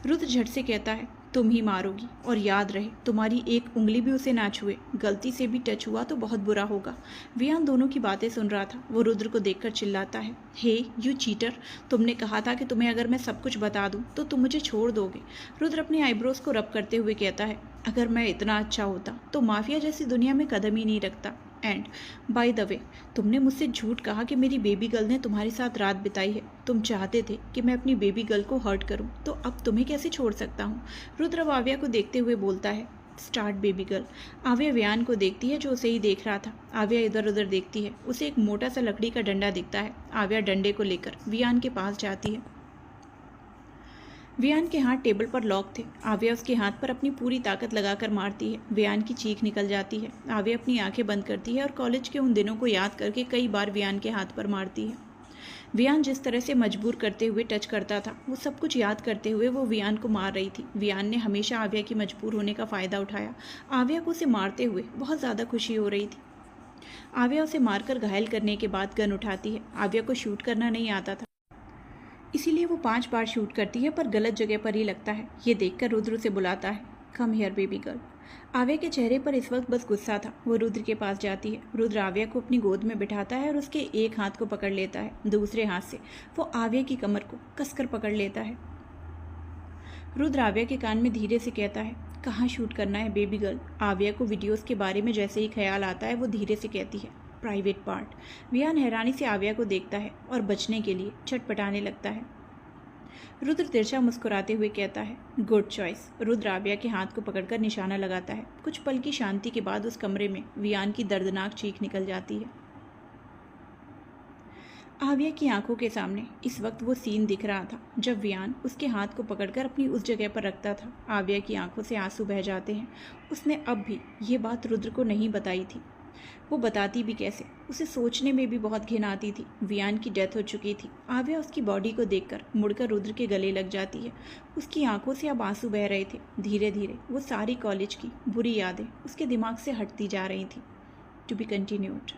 रुद्र झट से कहता है, तुम ही मारोगी, और याद रहे तुम्हारी एक उंगली भी उसे ना छुए। गलती से भी टच हुआ तो बहुत बुरा होगा। वियान दोनों की बातें सुन रहा था। वो रुद्र को देखकर चिल्लाता है, हे यू चीटर, तुमने कहा था कि तुम्हें अगर मैं सब कुछ बता दूं तो तुम मुझे छोड़ दोगे। रुद्र अपने आईब्रोज को रब करते हुए कहता है, अगर मैं इतना अच्छा होता तो माफिया जैसी दुनिया में कदम ही नहीं रखता। एंड बाय द वे, तुमने मुझसे झूठ कहा कि मेरी बेबी गर्ल ने तुम्हारे साथ रात बिताई है। तुम चाहते थे कि मैं अपनी बेबी गर्ल को हर्ट करूं, तो अब तुम्हें कैसे छोड़ सकता हूं? रुद्र अब आव्या को देखते हुए बोलता है, स्टार्ट बेबी गर्ल। आव्या वियान को देखती है जो उसे ही देख रहा था। आव्या इधर उधर देखती है। उसे एक मोटा सा लकड़ी का डंडा दिखता है। आव्या डंडे को लेकर वियान के पास जाती है। वियान के हाथ टेबल पर लॉक थे। आव्या उसके हाथ पर अपनी पूरी ताकत लगाकर मारती है। वियान की चीख निकल जाती है। आव्या अपनी आंखें बंद करती है और कॉलेज के उन दिनों को याद करके कई बार वियान के हाथ पर मारती है। वियान जिस तरह से मजबूर करते हुए टच करता था, वो सब कुछ याद करते हुए वो वियान को मार रही थी। वियान ने हमेशा आव्या की मजबूर होने का फ़ायदा उठाया। आव्या को उसे मारते हुए बहुत ज़्यादा खुशी हो रही थी। आव्या उसे मारकर घायल करने के बाद गन उठाती है। आव्या को शूट करना नहीं आता था, इसीलिए वो 5 बार शूट करती है पर गलत जगह पर ही लगता है। ये देखकर रुद्र उसे बुलाता है, कम हियर बेबी गर्ल। आव्या के चेहरे पर इस वक्त बस गुस्सा था। वो रुद्र के पास जाती है। रुद्र आव्या को अपनी गोद में बिठाता है और उसके एक हाथ को पकड़ लेता है। दूसरे हाथ से वो आव्या की कमर को कसकर पकड़ लेता है। रुद्र आव्या के कान में धीरे से कहता है, कहाँ शूट करना है बेबी गर्ल? आव्या को वीडियोस के बारे में जैसे ही ख्याल आता है वो धीरे से कहती है, प्राइवेट पार्ट। वियान हैरानी से आव्या को देखता है और बचने के लिए छटपटाने लगता है। रुद्र तिरछा मुस्कुराते हुए कहता है, गुड चॉइस। रुद्र आव्या के हाथ को पकड़कर निशाना लगाता है। कुछ पल की शांति के बाद उस कमरे में वियान की दर्दनाक चीख निकल जाती है। आव्या की आंखों के सामने इस वक्त वो सीन दिख रहा था जब वियान उसके हाथ को पकड़कर अपनी उस जगह पर रखता था। आव्या की आंखों से आंसू बह जाते हैं। उसने अब भी ये बात रुद्र को नहीं बताई थी। वो बताती भी कैसे? उसे सोचने में भी बहुत घिन आती थी। वियान की डेथ हो चुकी थी। आव्या उसकी बॉडी को देखकर मुड़कर रुद्र के गले लग जाती है। उसकी आंखों से अब आंसू बह रहे थे। धीरे धीरे वो सारी कॉलेज की बुरी यादें उसके दिमाग से हटती जा रही थी। To be continued.